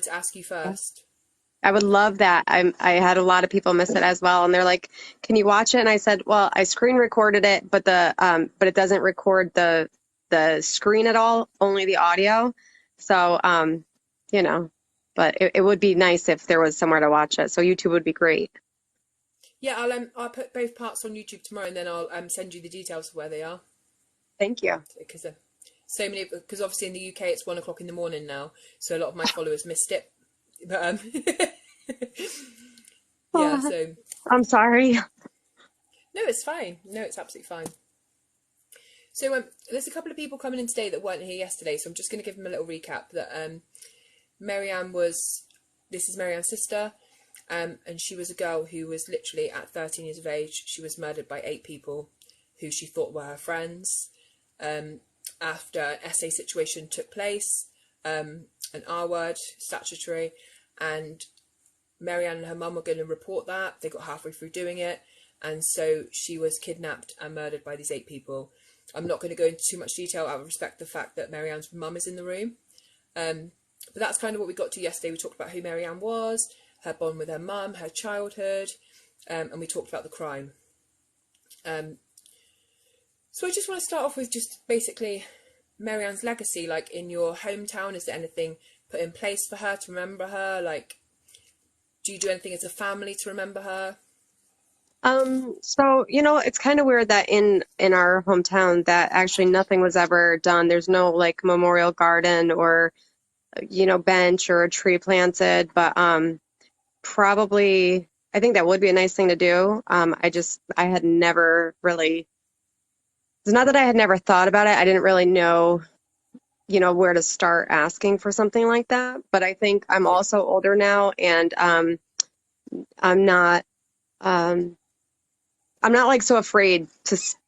to ask you first. I would love that. I had a lot of people miss it as well, and they're like, "Can you watch it?" And I said, "Well, I screen recorded it, but it doesn't record the screen at all, only the audio. So you know, but it would be nice if there was somewhere to watch it. So YouTube would be great. Yeah, I'll put both parts on YouTube tomorrow, and then I'll send you the details of where they are Thank you. because so many. Because obviously in the UK it's 1 o'clock in the morning now, so a lot of my followers missed it. But yeah, Oh, so I'm sorry. no, it's fine. No, it's absolutely fine. So there's a couple of people coming in today that weren't here yesterday, so I'm just going to give them a little recap. That Maryann was, this is Maryann's sister, and she was a girl who was literally at 13 years of age. She was murdered by 8 people who she thought were her friends. After an SA situation took place, an R word, statutory, and Maryann and her mum were going to report that. They got halfway through doing it, and so she was kidnapped and murdered by these 8 people. I'm not going to go into too much detail out of respect the fact that Maryann's mum is in the room. But that's kind of what we got to yesterday. We talked about who Maryann was, her bond with her mum, her childhood, and we talked about the crime. So I just want to start off with just basically Maryann's legacy. Like, in your hometown, is there anything put in place for her to remember her? Like, do you do anything as a family to remember her? So, it's kind of weird that in our hometown that actually nothing was ever done. There's no like memorial garden or bench or a tree planted, but probably I think that would be a nice thing to do. I had never really, it's not that I had never thought about it. I didn't really know, where to start asking for something like that. But I think I'm Yeah. also older now, and I'm not um I'm not like so afraid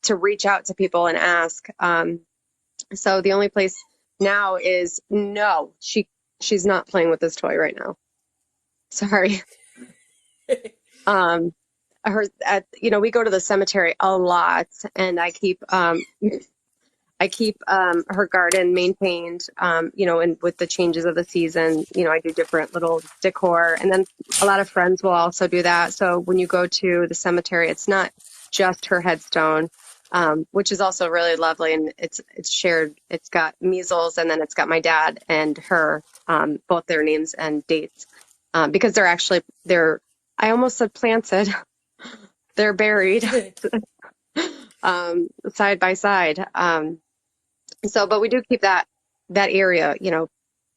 to reach out to people and ask. So the only place now is no, she's not playing with this toy right now. Sorry. Um, we go to the cemetery a lot, and I keep her garden maintained. And with the changes of the season, I do different little decor, and then a lot of friends will also do that. So when you go to the cemetery, it's not just her headstone, which is also really lovely, and it's shared. It's got measles, and then it's got my dad and her, both their names and dates, because they're I almost said planted. They're buried side by side. But we do keep that area,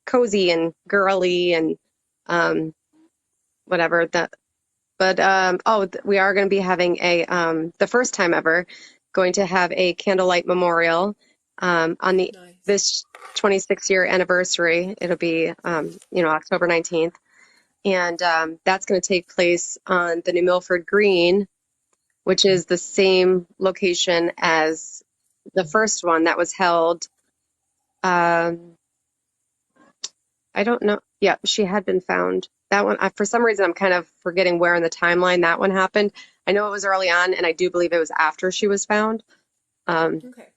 cozy and girly and um, whatever that. But we are going to be having the first time ever, going to have a candlelight memorial on Nice. this 26-year anniversary. It'll be October 19th, and that's going to take place on the New Milford Green, which is the same location as the first one that was held. Um, I don't know. Yeah, she had been found. That one, for some reason, I'm kind of forgetting where in the timeline that one happened. I know it was early on, and I do believe it was after she was found. Um, Okay.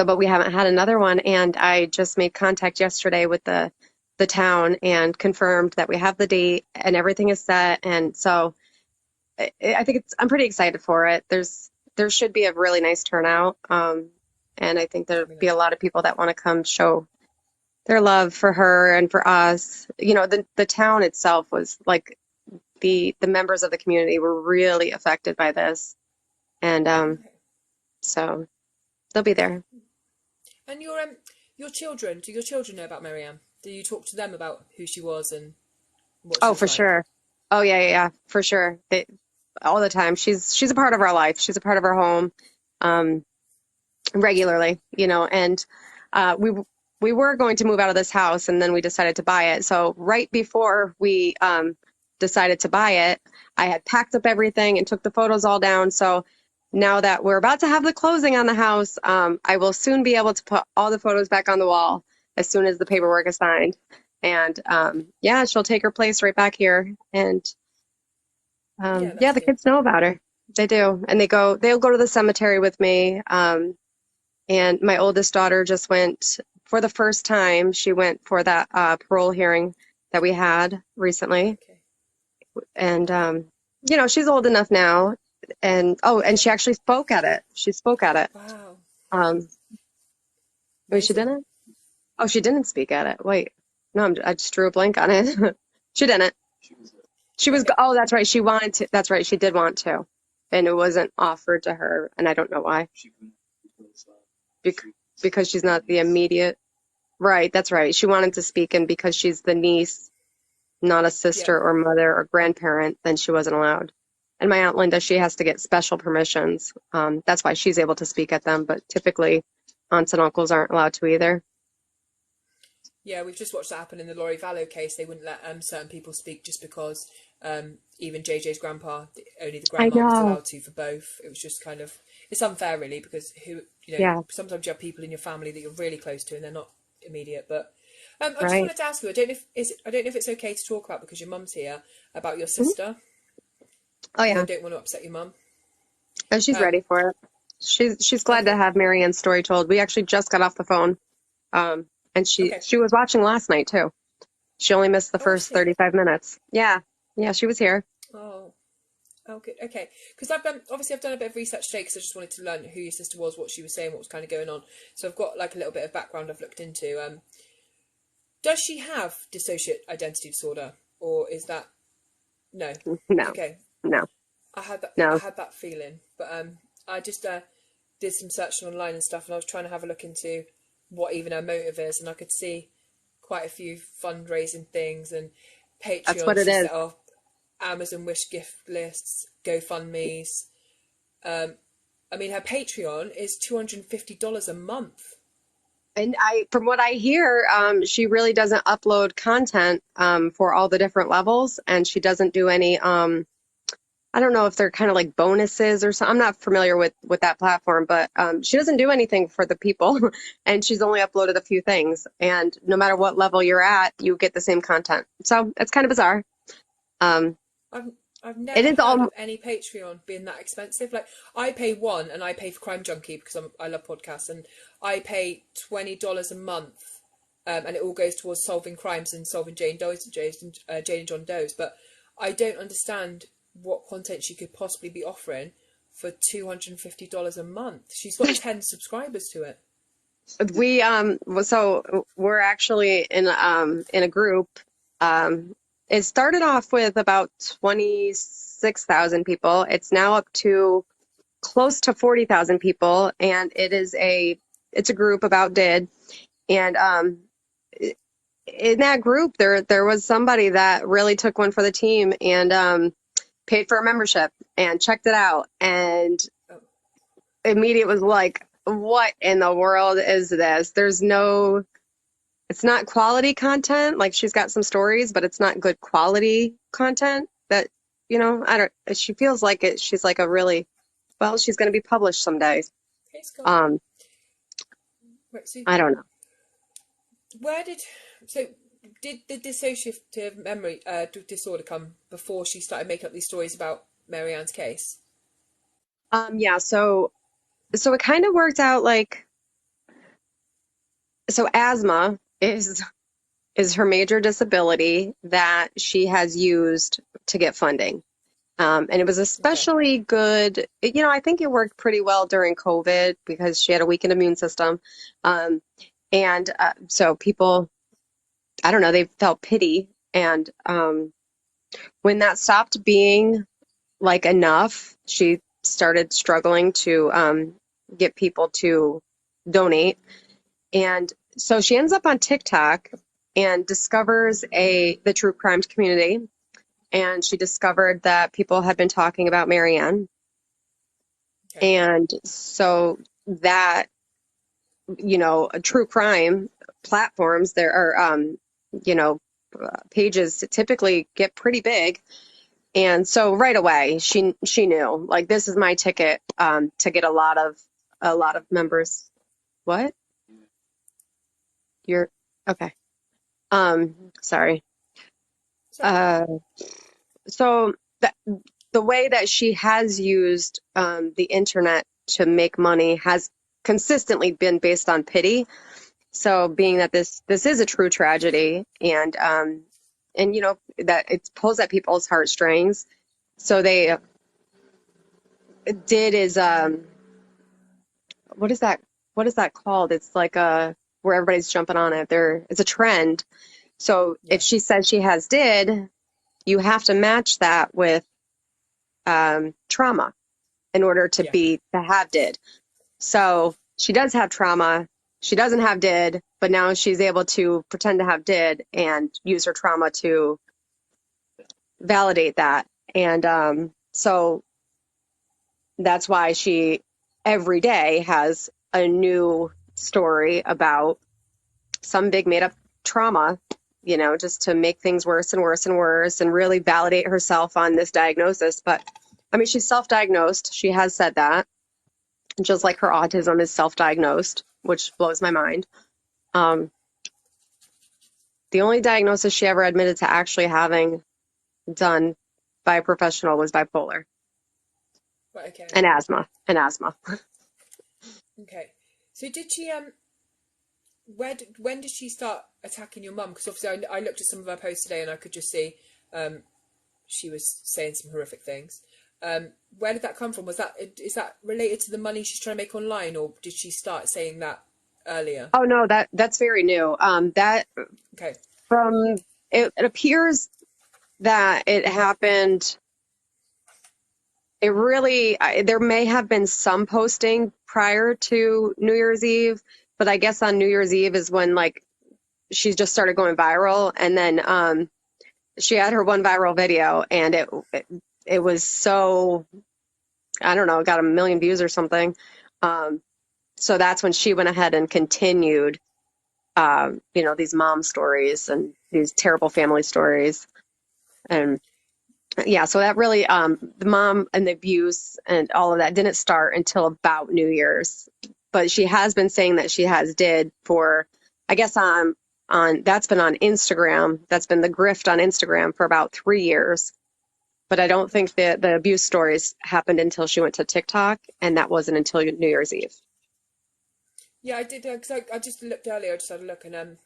but we haven't had another one, and I just made contact yesterday with the town and confirmed that we have the date and everything is set. And so I think I'm pretty excited for it. There should be a really nice turnout, and I think there'll That'd be be a nice. lot of people that want to come show their love for her and for us. The town itself was like the members of the community were really affected by this, and Okay. so they'll be there. And your children, do your children know about Maryann? Do you talk to them about who she was and what she Oh, was for like? sure. Oh, yeah, yeah, yeah, for sure. All the time. She's a part of our life. She's a part of our home, um, regularly. And uh, we we were going to move out of this house, and then we decided to buy it. So right before we decided to buy it, I had packed up everything and took the photos all down. So now that we're about to have the closing on the house, I will soon be able to put all the photos back on the wall as soon as the paperwork is signed. And yeah, she'll take her place right back here. And Yeah, yeah, that's the good. kids know about her. They do. And they'll go to the cemetery with me. And my oldest daughter just went for the first time. She went for that parole hearing that we had recently. Okay. And, she's old enough now. And she actually spoke at it. She spoke at it. Wow. Um, Wait, she Amazing. didn't? Oh, she didn't speak at it. Wait. No, I just drew a blank on it. She didn't. Okay. Oh, that's right. She wanted to. That's right. She did want to. And it wasn't offered to her. And I don't know why. Bec- because she's not the immediate. Right. That's right. She wanted to speak, and because she's the niece, not a Yeah. sister or mother or grandparent, then she wasn't allowed. And my Aunt Linda, she has to get special permissions. That's why she's able to speak at them, but typically aunts and uncles aren't allowed to either. Yeah, we've just watched that happen in the Laurie Vallow case. They wouldn't let certain people speak just because even JJ's grandpa, only the I grandma was know. allowed to for both. It was just kind of, it's unfair really, because Yeah, sometimes you have people in your family that you're really close to and they're not immediate. But I just right. wanted to ask you, I don't know if it's okay to talk about, because your mum's here, about your Mhm. sister, Oh because I yeah. don't want to upset your mum. And she's Um, ready for it. She's glad to okay, have Marianne's story told. We actually just got off the phone. And she okay. she was watching last night too. She only missed the Oh, I first see. 35 minutes. Yeah. Yeah, she was here. Oh. Oh, good. Okay, because I've done a bit of research today, because I just wanted to learn who your sister was, what she was saying, what was kind of going on. So I've got like a little bit of background I've looked into. Does she have dissociate identity disorder, or is that no? No, Okay, no, I no. had that feeling, but I just did some searching online and stuff, and I was trying to have a look into what even her motive is, and I could see quite a few fundraising things and That's what Patreons it she is. set up, Amazon wish gift lists, GoFundMe's. Um, I mean, her Patreon is $250 a month. And from what I hear, she really doesn't upload content for all the different levels, and she doesn't do any. I don't know if they're kind of like bonuses or something. I'm not familiar with that platform, but she doesn't do anything for the people, and she's only uploaded a few things. And no matter what level you're at, you get the same content. So it's kind of bizarre. Um, I've I've it never is heard all of any Patreon being that expensive. Like, I pay one, and I pay for Crime Junkie because I love podcasts, and I pay $20 a month, and it all goes towards solving crimes and solving Jane and John Doe's. But I don't understand what content she could possibly be offering for $250 a month. She's got 10 subscribers to it. so we're actually in a group. It started off with about 26,000 people. It's now up to close to 40,000 people, and it's a group about did. And in that group, there was somebody that really took one for the team and paid for a membership and checked it out, and Oh, immediate was like, what in the world is this? It's not quality content. Like, she's got some stories, but it's not good quality content that, I don't, she feels like it. She's like she's going to be published someday. okay, Scott. Um, Right, so I don't know. where did so did the dissociative memory disorder come before she started making up these stories about Marianne's case? Yeah, so it kind of worked out like, so asthma is her major disability that she has used to get funding. And it was Okay. especially good, I think it worked pretty well during COVID because she had a weakened immune system. Um, and so people, I don't know, they felt pity. And when that stopped being like enough, she started struggling to get people to donate. And so she ends up on TikTok and discovers the true crimes community. And she discovered that people had been talking about Maryann. Okay. And so that, true crime platforms, there are, pages typically get pretty big. And so right away, she knew, like, this is my ticket to get a lot of members. What? You're okay. Sorry. Sorry. Uh, so the way that she has used the internet to make money has consistently been based on pity. So being that this is a true tragedy, and and that it pulls at people's heartstrings. So they did is what is that? What is that called? It's like where everybody's jumping on it. It's a trend. So if Yeah. she says she has did, you have to match that with trauma in order to Yeah. be to have did. So she does have trauma. She doesn't have did, but now she's able to pretend to have did and use her trauma to validate that. And so that's why she every day has a new story about some big made up trauma, just to make things worse and worse and worse and really validate herself on this diagnosis. But I mean, she's self diagnosed. She has said that, just like her autism is self diagnosed, which blows my mind. Um, the only diagnosis she ever admitted to actually having done by a professional was bipolar Right. Okay. and asthma and asthma. Okay. So did she when did she start attacking your mum? Because obviously I looked at some of her posts today and I could just see she was saying some horrific things. Where did that come from? Is that related to the money she's trying to make online, or did she start saying that earlier? Oh no, that's very new. That Okay. from it appears that it happened. It really, there may have been some posting prior to New Year's Eve, but I guess on New Year's Eve is when like she just started going viral, and then she had her one viral video, and it was so, I don't know, it got 1 million views or something. So that's when she went ahead and continued, these mom stories and these terrible family stories. And yeah, so that really, the mom and the abuse and all of that didn't start until about New Year's. But she has been saying that she has did for, I guess, on that's been on Instagram. That's been the grift on Instagram for about 3 years. But I don't think that the abuse stories happened until she went to TikTok, and that wasn't until New Year's Eve. Yeah, I did because I just looked earlier. I just had a look, and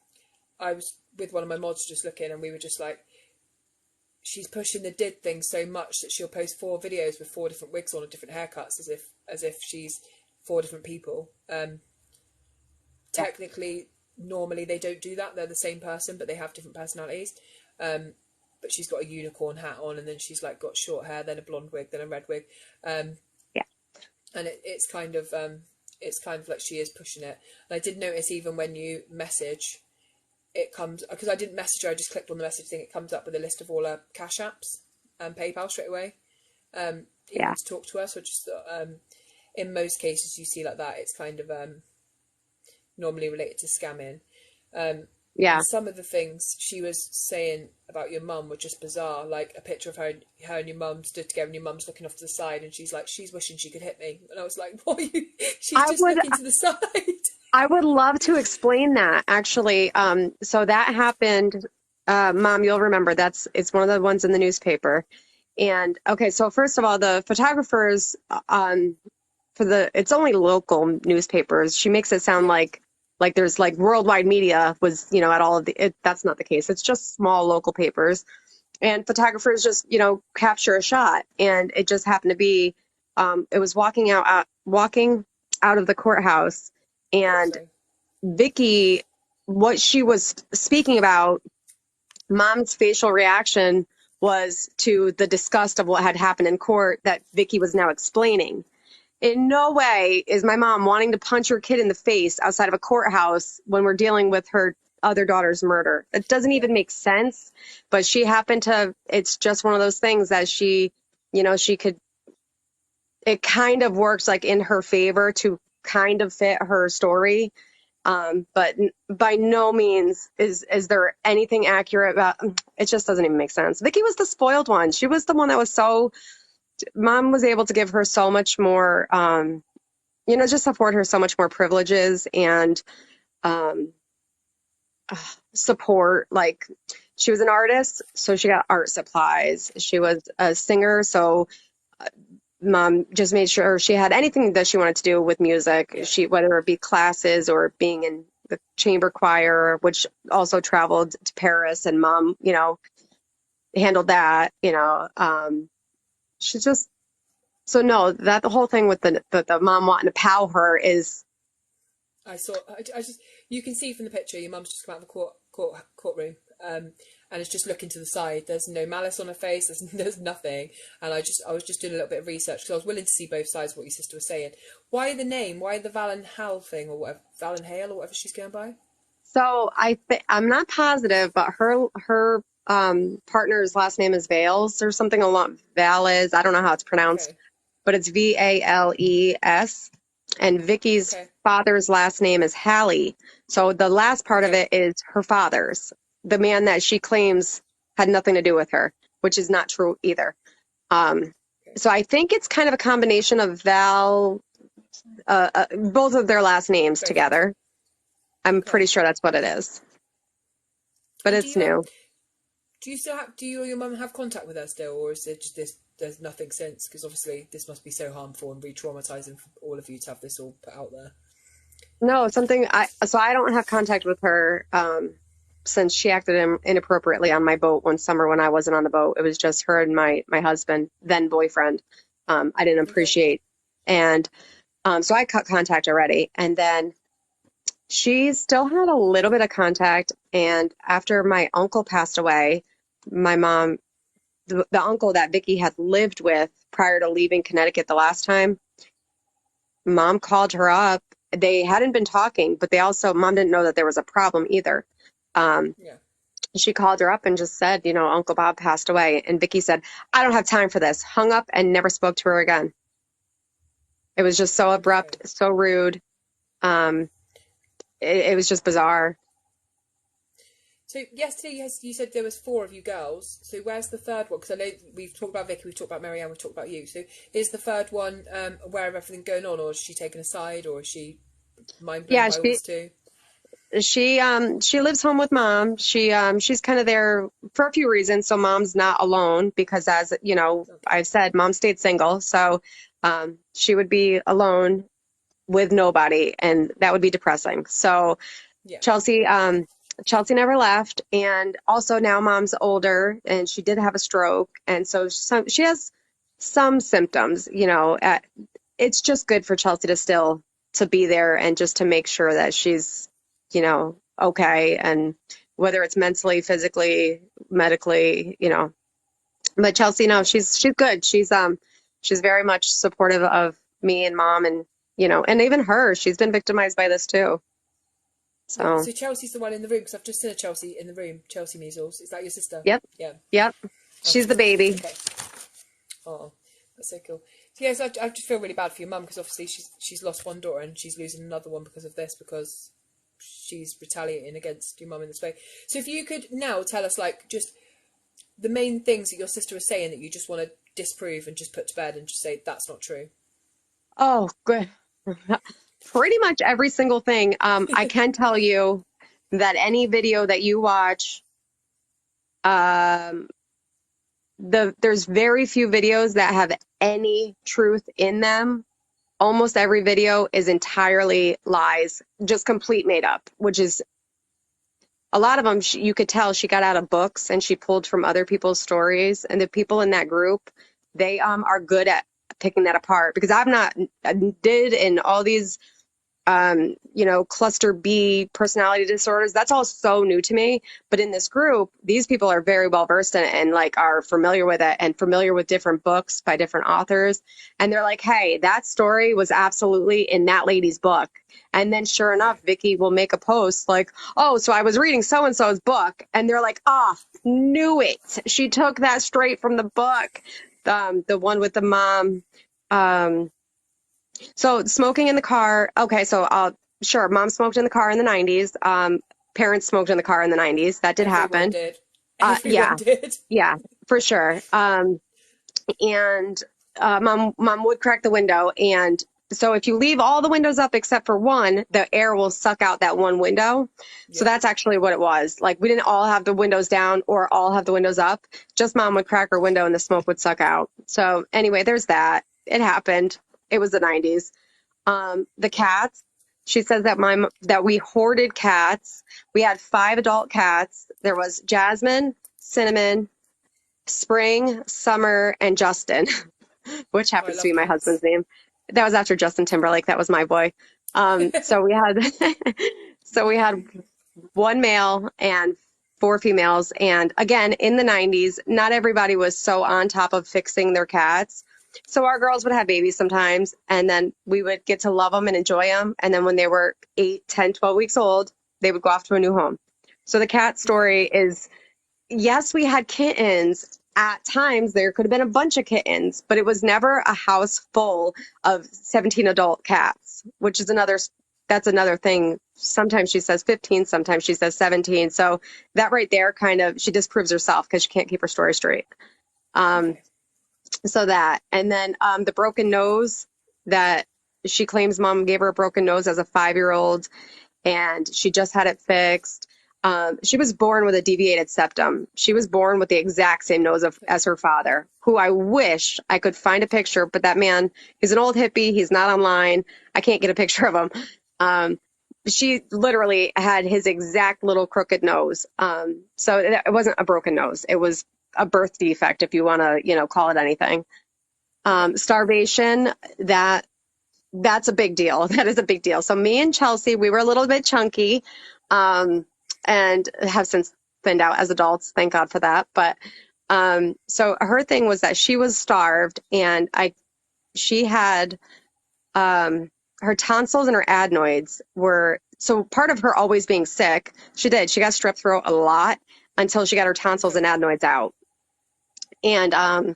I was with one of my mods just looking, and we were just like, she's pushing the did thing so much that she'll post 4 videos with 4 different wigs on and different haircuts, as if she's 4 different people. Yeah. Technically, normally they don't do that. They're the same person, but they have different personalities. But she's got a unicorn hat on, and then she's like got short hair, then a blonde wig, then a red wig. Yeah. And it's kind of like she is pushing it. And I did notice even when you message, it comes, because I didn't message her, I just clicked on the message thing, it comes up with a list of all her cash apps and PayPal straight away, even Yeah. to talk to her. So I just thought, in most cases you see like that, it's kind of normally related to scamming. Yeah. And some of the things she was saying about your mum were just bizarre, like a picture of her and your mum stood together and your mum's looking off to the side and she's like, she's wishing she could hit me. And I was like, what are you? She's I just would looking to the side. I would love to explain that actually. So that happened, Mom, you'll remember it's one of the ones in the newspaper. And okay, so first of all, the photographers it's only local newspapers. She makes it sound Yeah. like there's like worldwide media was, at all of that's not the case. It's just small local papers. And photographers just, capture a shot. And it just happened to be, it was walking out of the courthouse, and Sorry. Vicky, what she was speaking about, Mom's facial reaction was to the disgust of what had happened in court that Vicky was now explaining. In no way is my mom wanting to punch her kid in the face outside of a courthouse when we're dealing with her other daughter's murder. It doesn't Yeah. even make sense, but she happened to, it's just one of those things that she could, it kind of works like in her favor to kind of fit her story. But by no means is there anything accurate about it. Just doesn't even make sense. Vicky was the spoiled one. She was the one that was Mom was able to give her so much more, just afford her so much more privileges and um, support. Like she was an artist, so she got art supplies. She was a singer, so Mom just made sure she had anything that she wanted to do with music. Yeah. Whether it be classes or being in the chamber choir, which also traveled to Paris. And Mom, handled that, she's just, so no, that the whole thing with the mom wanting to pow her is, I saw. I just. You can see from the picture. Your mum's just come out of the courtroom, and is just looking to the side. There's no malice on her face. There's nothing. And I was just doing a little bit of research because I was willing to see both sides of what your sister was saying. Why the name? Why the Valen Hale thing or whatever, Valen Hale or whatever she's going by? so I'm not positive, but her partner's last name is Vales or something along Vales. I don't know how it's pronounced, Okay. but it's Vales. And Vicky's Okay. father's last name is Hallie. So the last part of Okay. it is her father's, the man that she claims had nothing to do with her, which is not true either. Um, Okay. so I think it's kind of a combination of both of their last names Both of them. together. I'm Okay. pretty sure that's what it is, but And it's new. do you still have do you or your mum have contact with her still, or is it just this? There's nothing since because obviously this must be so harmful and re-traumatizing for all of you to have this all put out there. No, so I don't have contact with her since she acted inappropriately on my boat one summer when I wasn't on the boat. It was just her and my husband, then boyfriend. I didn't Okay. appreciate, and so I cut contact already. And then she still had a little bit of contact. And after my uncle passed away, my mom, the uncle that Vicky had lived with prior to leaving Connecticut the last time, mom called her up. They hadn't been talking, but mom didn't know that there was a problem either. Um, Yeah. she called her up and just said, Uncle Bob passed away. And Vicky said, I don't have time for this. Hung up and never spoke to her again. It was just so Okay. abrupt, so rude. Um, it was just bizarre. So yesterday you said there was four of you girls. So where's the third one? Because I know we've talked about Vicky, we've talked about Maryann, we've talked about you. So is the third one aware of everything going on, or is she taken aside, or is she mind blown Yeah, by all this too? she lives home with mom. She's kind of there for a few reasons. So mom's not alone because, as you know, Okay. I've said mom stayed single. So she would be alone with nobody, and that would be depressing. So Yeah. Chelsea, Chelsea never left, and also now mom's older, and she did have a stroke, and so she has some symptoms. It's just good for Chelsea to be there and just to make sure that she's, okay, and whether it's mentally, physically, medically, But Chelsea, no, she's good. She's very much supportive of me and mom, and and even her. She's been victimized by this too. Yeah. So, So Chelsea's the one in the room because I've just seen a Chelsea in the room. Chelsea Measles. Is that your sister? yep, Yeah. yep. She's Okay. the baby. Okay. Oh, that's so cool. So yes, I just feel really bad for your mum because obviously she's lost one daughter and she's losing another one because of this because she's retaliating against your mum in this way. So if you could now tell us like just the main things that your sister was saying that you just want to disprove and just put to bed and just say that's not true. Oh, good. Pretty much every single thing. I can tell you that any video that you watch, um, there's very few videos that have any truth in them. Almost every video is entirely lies, just complete made up, which is a lot of them. You could tell she got out of books and she pulled from other people's stories. And the people in that group, they are good at picking that apart because I'm not did in all these cluster B personality disorders. That's all so new to me. But in this group, these people are very well versed in it and like are familiar with it and familiar with different books by different authors. And they're like, hey, that story was absolutely in that lady's book. And then sure Yeah. enough, Vicky will make a post like, oh, so I was reading so-and-so's book. And they're like, ah, knew it. She took that straight from the book. The one with the mom. So smoking in the car. Okay, so sure, mom smoked in the car in the 90s. Parents smoked in the car in the 90s. That did Everyone happen. did. Everyone Yeah, did. yeah, for sure. And mom would crack the window. And so if you leave all the windows up except for one, the air will suck out that one window. So Yeah. that's actually what it was. Like we didn't all have the windows down or all have the windows up. Just mom would crack her window and the smoke would suck out. So anyway, there's that. It happened. It was the 90s. The cats. She says that we hoarded cats. We had 5 adult cats. There was Jasmine, Cinnamon, Spring, Summer, and Justin, which Oh, I happens to love be my names. husband's name. That was after Justin Timberlake. That was my boy. So we had so we had one male and four females. And again, in the 90s, not everybody was so on top of fixing their cats. So our girls would have babies sometimes, and then we would get to love them and enjoy them. And then when they were 8, 10, 12 weeks old, they would go off to a new home. So the cat story is, yes, we had kittens. At times, there could have been a bunch of kittens, but it was never a house full of 17 adult cats, which is that's another thing. Sometimes she says 15, sometimes she says 17. So that right there kind of, she disproves herself because she can't keep her story straight. Um, Okay. so that, and then the broken nose that she claims mom gave her a broken nose as a 5-year-old, and she just had it fixed. She was born with a deviated septum. She was born with the exact same nose as her father, who I wish I could find a picture, but that man, he's an old hippie. He's not online. I can't get a picture of him. She literally had his exact little crooked nose. So it wasn't a broken nose. It was a birth defect, if you want to, call it anything. Okay. Starvation, that's a big deal. That is a big deal. So me and Chelsea, we were a little bit chunky, and have since thinned out as adults. Thank God for that. But so her thing was that she was starved, and she had her tonsils and her adenoids were, so part of her always being sick. She got strep throat a lot until she got her tonsils Okay. and adenoids out, and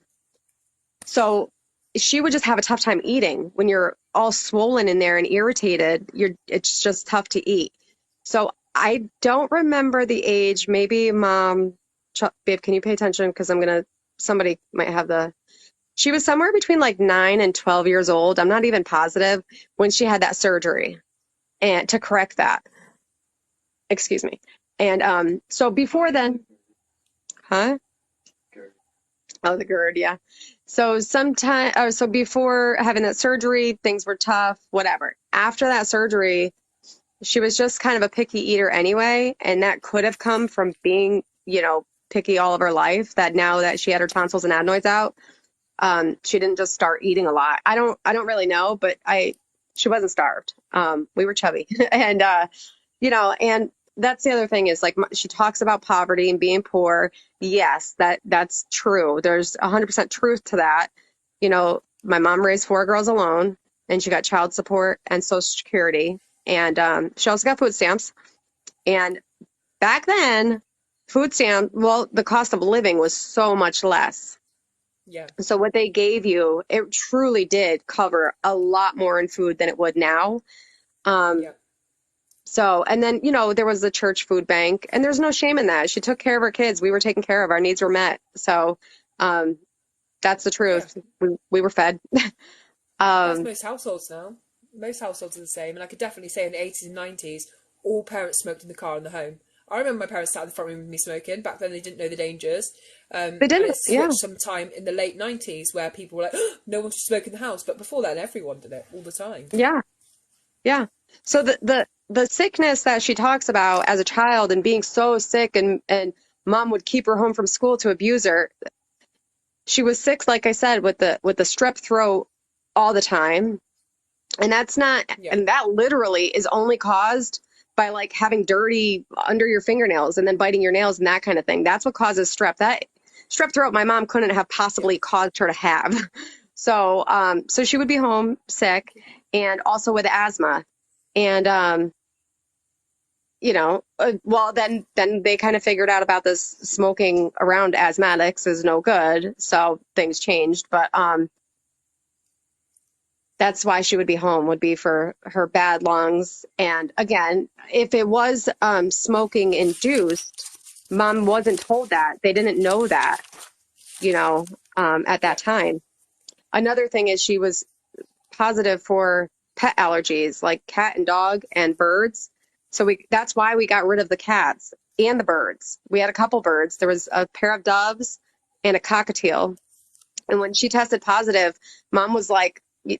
so she would just have a tough time eating when you're all swollen in there and irritated. It's just tough to eat. So I don't remember the age. Maybe mom, babe, can you pay attention? Because somebody might have she was somewhere between like 9 and 12 years old. I'm not even positive when she had that surgery and to correct that. Excuse me. And so before then, huh? Oh, the GERD, yeah. So before having that surgery, things were tough, whatever. After that surgery, she was just kind of a picky eater anyway, and that could have come from being, picky all of her life, that now that she had her tonsils and adenoids out, she didn't just start eating a lot. I don't really know, but she wasn't starved. We were chubby. And, and that's the other thing is like she talks about poverty and being poor. Yes, that's true. There's 100% truth to that. My mom raised 4 girls alone, and she got child support and Social Security, and she also got food stamps. And back then, the cost of living was so much less. Yeah. So what they gave you, it truly did cover a lot more in food than it would now. Um, Yeah. So, and then, there was the church food bank, and there's no shame in that. She took care of her kids. We were taken care of. Our needs were met. So, um, that's the Yeah. truth. We were fed. That's Um, most households now. Most households are the same, and I could definitely say in the 80s and 90s, all parents smoked in the car in the home. I remember my parents sat in the front room with me smoking. Back then, they didn't know the dangers. they And didn't, it yeah, switched sometime in the late 90s where people were like, oh, no one should smoke in the house. But before that, everyone did it all the time. yeah, yeah. So the sickness that she talks about as a child and being so sick, and mom would keep her home from school to abuse her. She was sick, like I said, with the strep throat all the time. And Yeah. and that literally is only caused by like having dirty under your fingernails and then biting your nails and that kind of thing. That's what causes strep. That strep throat my mom couldn't have Yeah. possibly caused her to have. So, so she would be home sick and also with asthma. And, well, then they kind of figured out about this smoking around asthmatics is no good. So things changed. But, that's why she would be home, would be for her bad lungs. And again, if it was smoking induced, mom wasn't told that. They didn't know that, at that Yeah. time. Another thing is she was positive for pet allergies like cat and dog and birds. So that's why we got rid of the cats and the birds. We had a couple birds. There was a pair of doves and a cockatiel. And when she tested positive, mom was like, we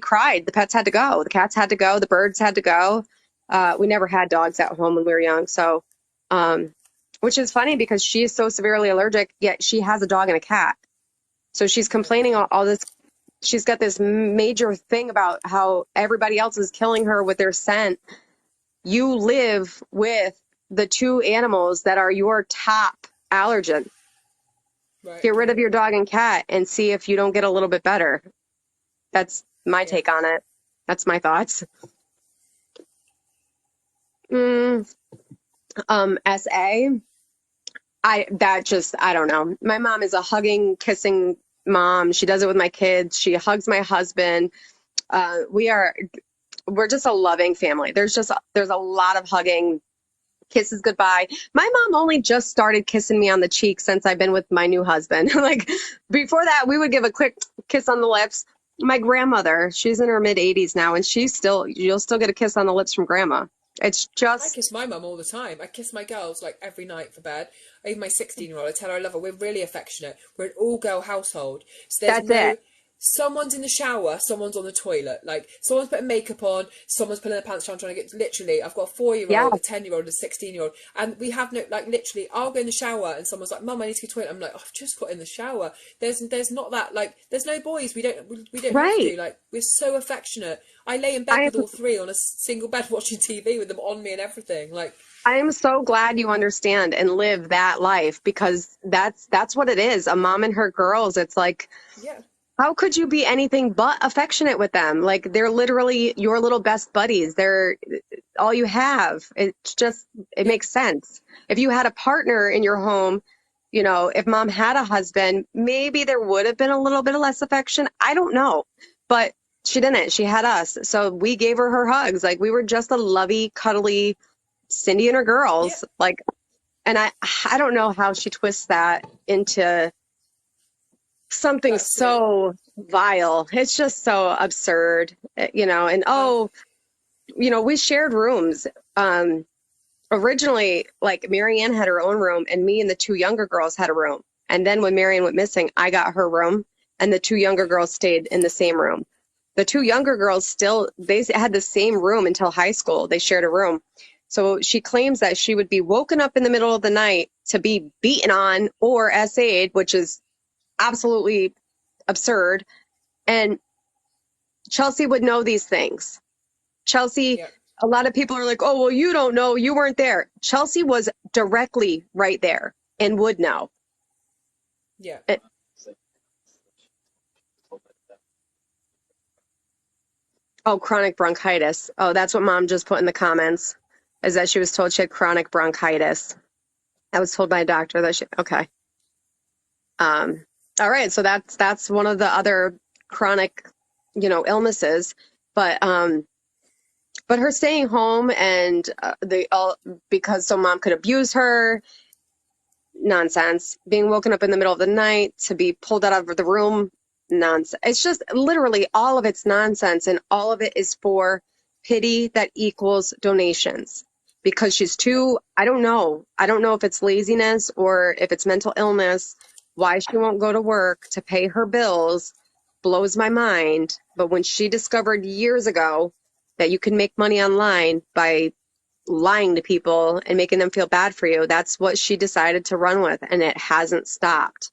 cried. The pets had to go. The cats had to go. The birds had to go. We never had dogs at home when we were young. So, which is funny because she is so severely allergic, yet she has a dog and a cat. So she's complaining all this. She's got this major thing about how everybody else is killing her with their scent. You live with the two animals that are your top allergen. Right. Get rid of your dog and cat and see if you don't get a little bit better. That's my take on it. That's my thoughts. SA. I don't know. My mom is a hugging, kissing mom. She does it with my kids. She hugs my husband. We're just a loving family. There's a lot of hugging, kisses goodbye. My mom only just started kissing me on the cheek since I've been with my new husband. Like before that, we would give a quick kiss on the lips. My grandmother, she's in her mid 80s now, and you'll still get a kiss on the lips from grandma. It's I just, kiss my mum all the time. I kiss my girls like every night for bed. Even my 16-year-old, I tell her I love her. We're really affectionate. We're an all-girl household. So there's that's it. someone's in the shower, someone's on the toilet. Like someone's putting makeup on, someone's pulling their pants down trying to get. Literally, I've got a 4-year-old, Yeah. a 10-year-old, a 16-year-old, and we have no like. Literally, I'll go in the shower and someone's like, "Mum, I need to go to the toilet." I'm like, "I've just got in the shower." There's not that like. There's no boys. We don't have Right. to. Like we're so affectionate. I lay in bed I with all three on a single bed watching TV with them on me and everything. Like I am so glad you understand and live that life because that's what it is. A mom and her girls. It's like, yeah. how could you be anything but affectionate with them? Like they're literally your little best buddies. They're all you have. It Yeah. makes sense. If you had a partner in your home, if mom had a husband, maybe there would have been a little bit of less affection. I don't know. But she didn't. She had us. So we gave her hugs. Like we were just a lovey, cuddly Cindy and her Yeah. girls. Like, and I don't know how she twists that into something That's sweet. so vile. It's just so absurd, and Oh, we shared rooms. Originally, like Maryann had her own room and me and the two younger girls had a room. And then when Maryann went missing, I got her room and the two younger girls stayed in the same room. The two younger girls they had the same room until high school. They shared a room. So she claims that she would be woken up in the middle of the night to be beaten on or SA'd, which is absolutely absurd. And Chelsea would know these things. Chelsea, yeah. a lot of people are like, oh, well, you don't know. You weren't there. Chelsea was directly right there and would know. Yeah. Oh, chronic bronchitis. Oh, that's what mom just put in the comments, is that she was told she had chronic bronchitis. I was told by a doctor that okay. All right. So that's one of the other chronic, illnesses. But her staying home and because so mom could abuse her, nonsense. Being woken up in the middle of the night to be pulled out of the room, nonsense. It's just literally all of it's nonsense, and all of it is for pity that equals donations. Because she's too, I don't know. I don't know if it's laziness or if it's mental illness, why she won't go to work to pay her bills blows my mind. But when she discovered years ago that you can make money online by lying to people and making them feel bad for you, that's what she decided to run with, and it hasn't stopped.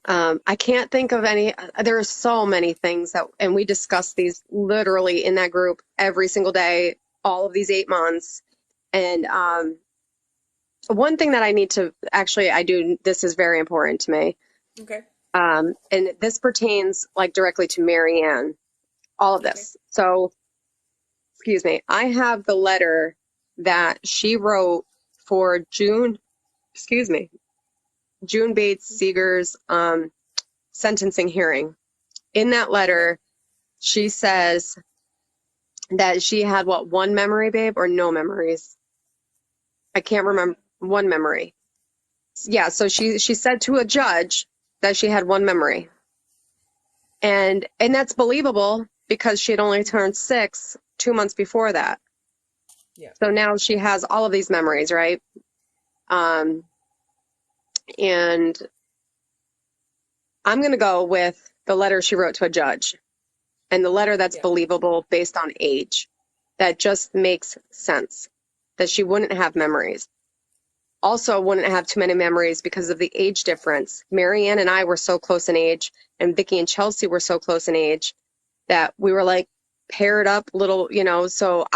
I can't think of any. There are so many things and we discuss these literally in that group every single day, all of these 8 months. And one thing that I need to I do, this is very important to me. Okay. And this pertains like directly to Maryann, all of Okay. this. So, excuse me, I have the letter that she wrote for June Bates Seeger's sentencing hearing. In that letter, she says that she had one memory, babe, or no memories? I can't remember. One memory. Yeah, so she said to a judge that she had one memory. And that's believable because she had only turned 6 2 months before that. Yeah. So now she has all of these memories, right? And I'm going to go with the letter she wrote to a judge, and the letter that's Yeah. believable based on age. That just makes sense, that she wouldn't have memories. also wouldn't have too many memories because of the age difference. Maryann and I were so close in age, and Vicky and Chelsea were so close in age that we were like paired up little, so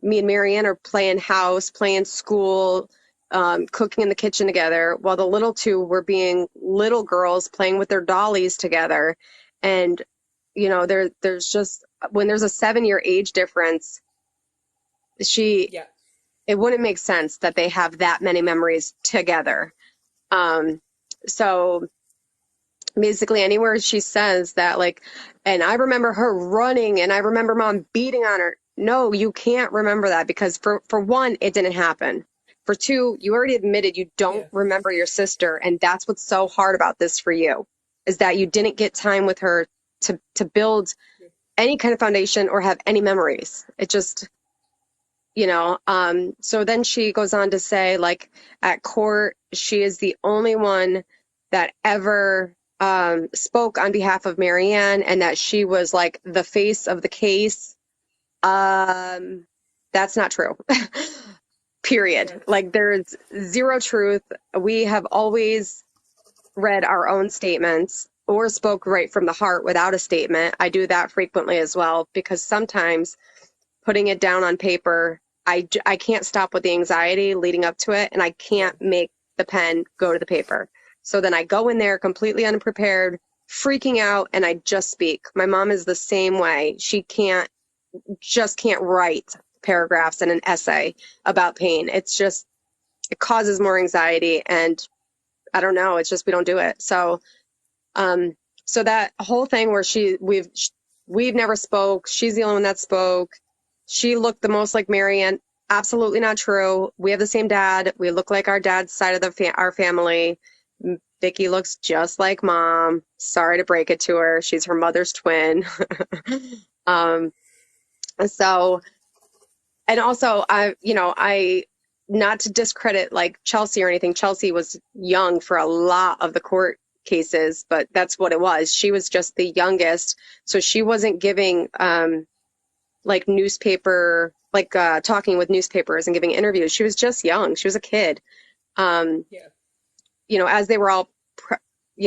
me and Maryann are playing house, playing school, cooking in the kitchen together, while the little two were being little girls playing with their dollies together. And, there's just, when there's a 7-year age difference, she, Yeah. it wouldn't make sense that they have that many memories together. Um, so basically anywhere she says that, like, and I remember her running and I remember mom beating on her. No, you can't remember that because for one, it didn't happen. For two, you already admitted you don't Yeah. remember your sister, and that's what's so hard about this for you, is that you didn't get time with her to build any kind of foundation or have any memories. It just, so then she goes on to say, like, at court, she is the only one that ever spoke on behalf of Maryann, and that she was like the face of the case. That's not true. Yeah. Period. Like, there's zero truth. We have always read our own statements or spoke right from the heart without a statement. I do that frequently as well, because sometimes putting it down on paper, I can't stop with the anxiety leading up to it, and I Yeah. can't make the pen go to the paper. So then I go in there completely unprepared, freaking out, and I just speak. My mom is the same way. She can't write paragraphs in an essay about pain. It causes more anxiety, and I don't know, it's just we don't do it. Um, so that whole thing where we've never spoke, she's the only one that spoke. She looked the most like Maryann. Absolutely not true. We have the same dad. We look like our dad's side of our family. Vicky looks just like mom. Sorry to break it to her. She's her mother's twin. um, so, and also I not to discredit like Chelsea or anything. Chelsea was young for a lot of the court cases, but that's what it was. She was just the youngest, so she wasn't giving like newspaper, like talking with newspapers and giving interviews. She was just young. She was a kid. Um, Yeah. as they were all,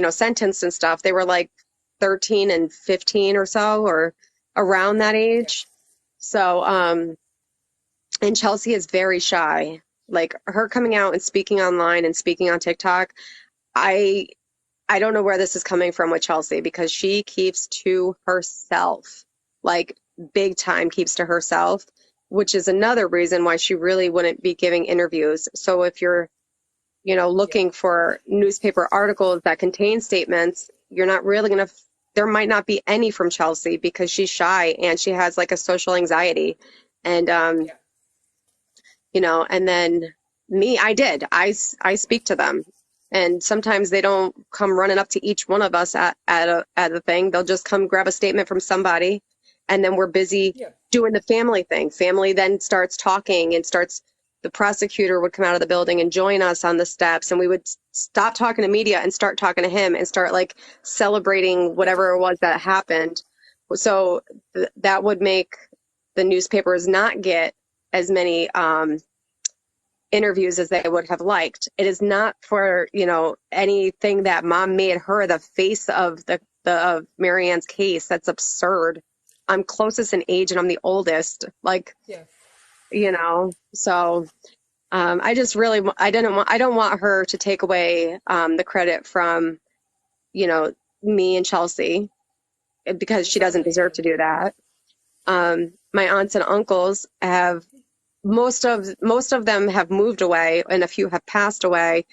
sentenced and stuff, they were like 13 and 15 or so, or around Okay. that Yeah. age. So, and Chelsea is very shy. Like, her coming out and speaking online and speaking on TikTok, I I don't know where this is coming from with Chelsea, because she keeps to herself, like, big time keeps to herself, which is another reason why she really wouldn't be giving interviews. So if you're, Yeah. looking for newspaper articles that contain statements, you're not really going to, there might not be any from Chelsea, because she's shy and she has like a social anxiety. And, Yeah. and then me, I speak to them. And sometimes they don't come running up to each one of us at a thing. They'll just come grab a statement from somebody, and then we're busy Yeah. doing the family thing. Family then starts talking and the prosecutor would come out of the building and join us on the steps, and we would stop talking to media and start talking to him and start like celebrating whatever it was that happened. So that would make the newspapers not get as many interviews as they would have liked. It is not for, anything that mom made her the face of of Maryann's case. That's absurd. I'm closest in age and I'm the oldest. Like, Yeah. so I just really, I don't want her to take away the credit from, you know, me and Chelsea, because she doesn't Exactly. deserve Yeah. to do that. My aunts and uncles have, most of them have moved away, and a few have passed away.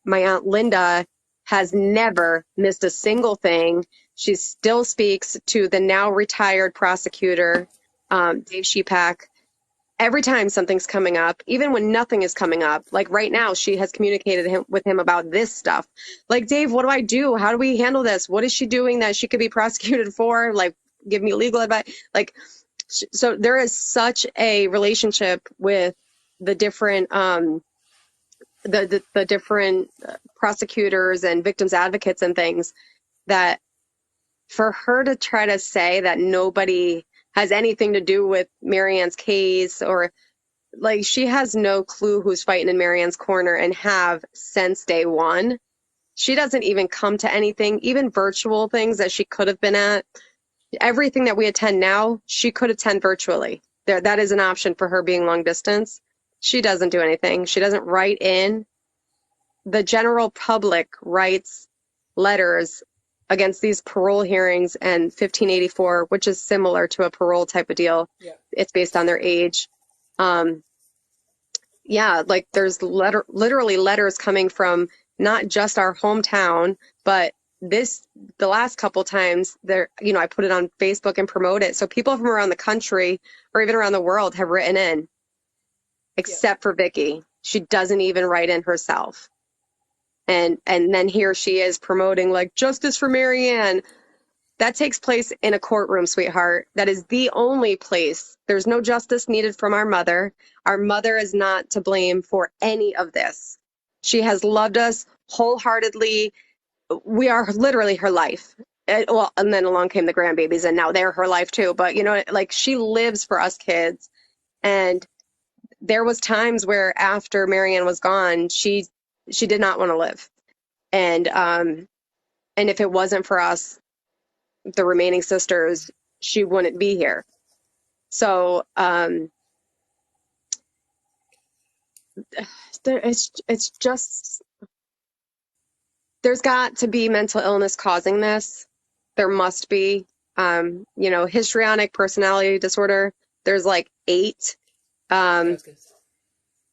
My aunt Linda has never missed a single thing. She still speaks to the now retired prosecutor, Dave Shepak, every time something's coming up, even when nothing is coming up. Like right now, she has communicated with him about this stuff. Like, Dave, what do I do? How do we handle this? What is she doing that she could be prosecuted for? Like, give me legal advice. Like, so there is such a relationship with the different the different prosecutors and victims advocates and things, that for her to try to say that nobody has anything to do with Maryann's case, or like she has no clue who's fighting in Maryann's corner and have since day one. She doesn't even come to anything, even virtual things that she could have been at. Everything that we attend now, she could attend virtually. There, that is an option for her being long distance. She doesn't do anything. She doesn't write in. The general public writes letters against these parole hearings and 1584, which is similar to a parole type of deal. Yeah. It's based on their age. Yeah, like there's literally letters coming from not just our hometown, but the last couple times there, I put it on Facebook and promote it. So people from around the country or even around the world have written in, Yeah. except for Vicky. She doesn't even write in herself. And then here she is promoting like justice for Maryann. That takes place in a courtroom, sweetheart. That is the only place. There's no justice needed from our mother. Our mother is not to blame for any of this. She has loved us wholeheartedly. We are literally her life. Well, and then along came the grandbabies, and now they're her life too. But like she lives for us kids. And there was times where after Maryann was gone, she did not want to live. And if it wasn't for us, the remaining sisters, she wouldn't be here. So it's just there's got to be mental illness causing this. There must be. Histrionic personality disorder. There's like 8. Yeah,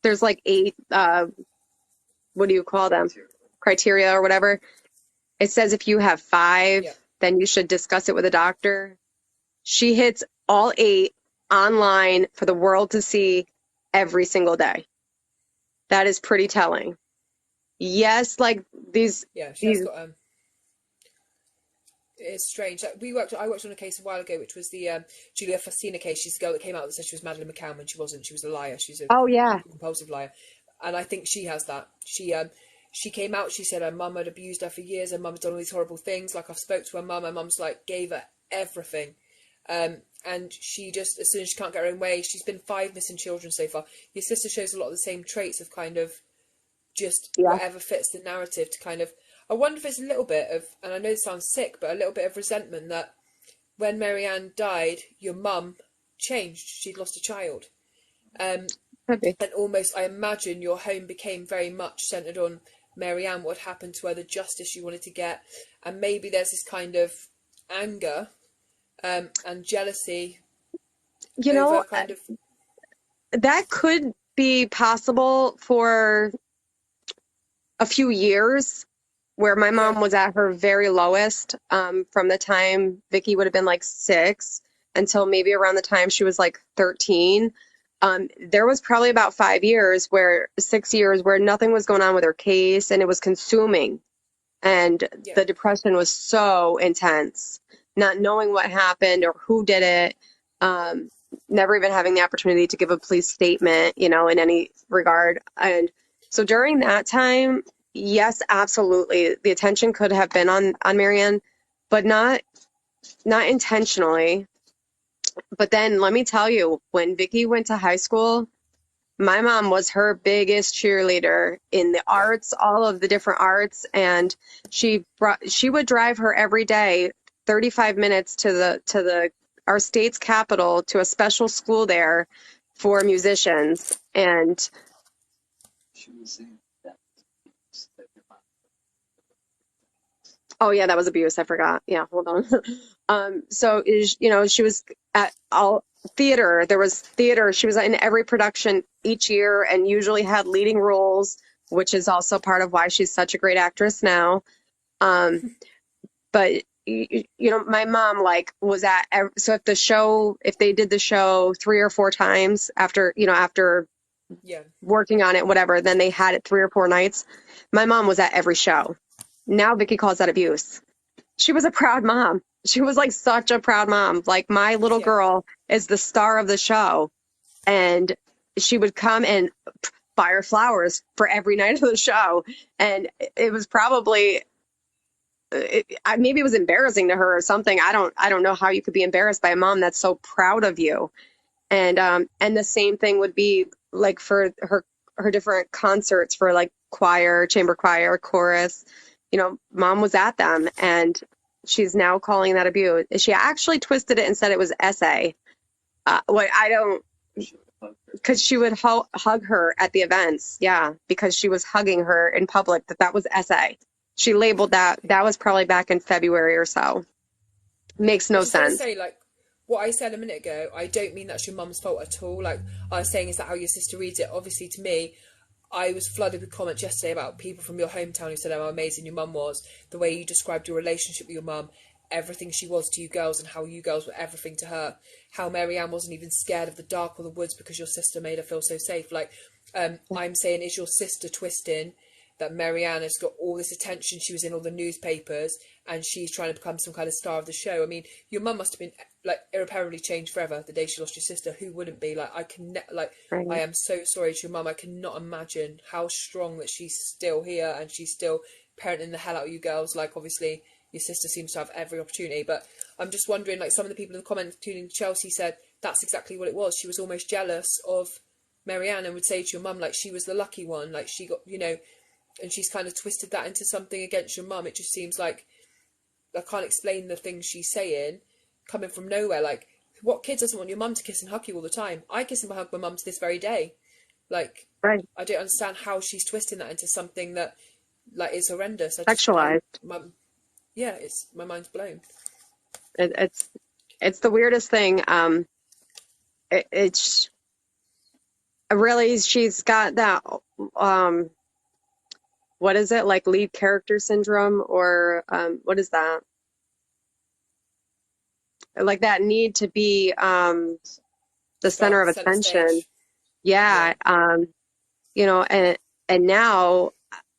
There's like 8. What do you call them? Criteria or whatever. It says if you have 5, yeah. then you should discuss it with a doctor. She hits all 8 online for the world to see every single day. That is pretty telling. Yes, like these. Yeah, she has got it's strange. I worked on a case a while ago, which was the Julia Faustina case. She's the girl that came out that said she was Madeleine McCann when she wasn't. She was a liar. She's a Oh yeah. compulsive liar, and I think she has that. She came out. She said her mum had abused her for years. Her mum had done all these horrible things. Like I've spoke to her mum. Her mum's like gave her everything, and she just as soon as she can't get her own way. She's been 5 missing children so far. Your sister shows a lot of the same traits of kind of just Yeah. whatever fits the narrative to kind of. I wonder if it's a little bit of, and I know it sounds sick, but a little bit of resentment that when Maryann died, your mum changed. She'd lost a child. Could be. And almost, I imagine your home became very much centred on Maryann, what happened to her, the justice you wanted to get. And maybe there's this kind of anger and jealousy over kind of. That could be possible for a few years where my mom was at her very lowest, from the time Vicky would have been like 6 until maybe around the time she was like 13. There was probably about 6 years where nothing was going on with her case and it was consuming. And the depression was so intense, not knowing what happened or who did it, never even having the opportunity to give a police statement, in any regard. And so during that time, yes, absolutely. The attention could have been on Maryann, but not intentionally. But then let me tell you, when Vicky went to high school, my mom was her biggest cheerleader in the arts, all of the different arts, and she would drive her every day 35 minutes to our state's capital to a special school there for musicians. And oh yeah, that was abuse. I forgot. Yeah, hold on. So she was at all theater. There was theater. She was in every production each year and usually had leading roles, which is also part of why she's such a great actress now. But my mom was at, so if they did the show 3 or 4 times after working on it, whatever, then they had it 3 or 4 nights. My mom was at every show. Now Vicky calls that abuse. She was a proud mom. She was like such a proud mom. Like my little girl is the star of the show. And she would come and buy her flowers for every night of the show. And it was probably, maybe it was embarrassing to her or something. I don't know how you could be embarrassed by a mom that's so proud of you. And the same thing would be like for her different concerts for like choir, chamber choir, chorus. Mom was at them, and she's now calling that abuse. She actually twisted it and said it was essay. What I don't, because she would hug her at the events. Yeah, because she was hugging her in public. That was essay. She labeled that. That was probably back in February or so. Makes I no just want to sense. say, like, what I said a minute ago, I don't mean that's your mum's fault at all. Like, I was saying, is that how your sister reads it? Obviously, to me, I was flooded with comments yesterday about people from your hometown who said how amazing your mum was, the way you described your relationship with your mum, everything she was to you girls, and how you girls were everything to her. How Maryann wasn't even scared of the dark or the woods because your sister made her feel so safe. Like, I'm saying, is your sister twisting that Maryann has got all this attention? She was in all the newspapers, and she's trying to become some kind of star of the show. I mean, your mum must have been like irreparably changed forever the day she lost your sister. Who wouldn't be? Like, I Right. am so sorry to your mum. I cannot imagine how strong that she's still here and she's still parenting the hell out of you girls. Like, obviously, your sister seems to have every opportunity, but I'm just wondering, like, some of the people in the comments, including Chelsea, said that's exactly what it was. She was almost jealous of Maryann and would say to your mum, like, she was the lucky one, like, she got, and she's kind of twisted that into something against your mum. It just seems like I can't explain the things she's saying coming from nowhere. Like, what kid doesn't want your mum to kiss and hug you all the time? I kiss and hug my mum to this very day. Like, Right. I don't understand how she's twisting that into something that, like, is horrendous. Sexualized. Yeah, my mind's blown. It's the weirdest thing. It's really, she's got that, um, what is it, like lead character syndrome, or what is that? Like that need to be the center of Center attention. stage. Yeah, Yeah. And now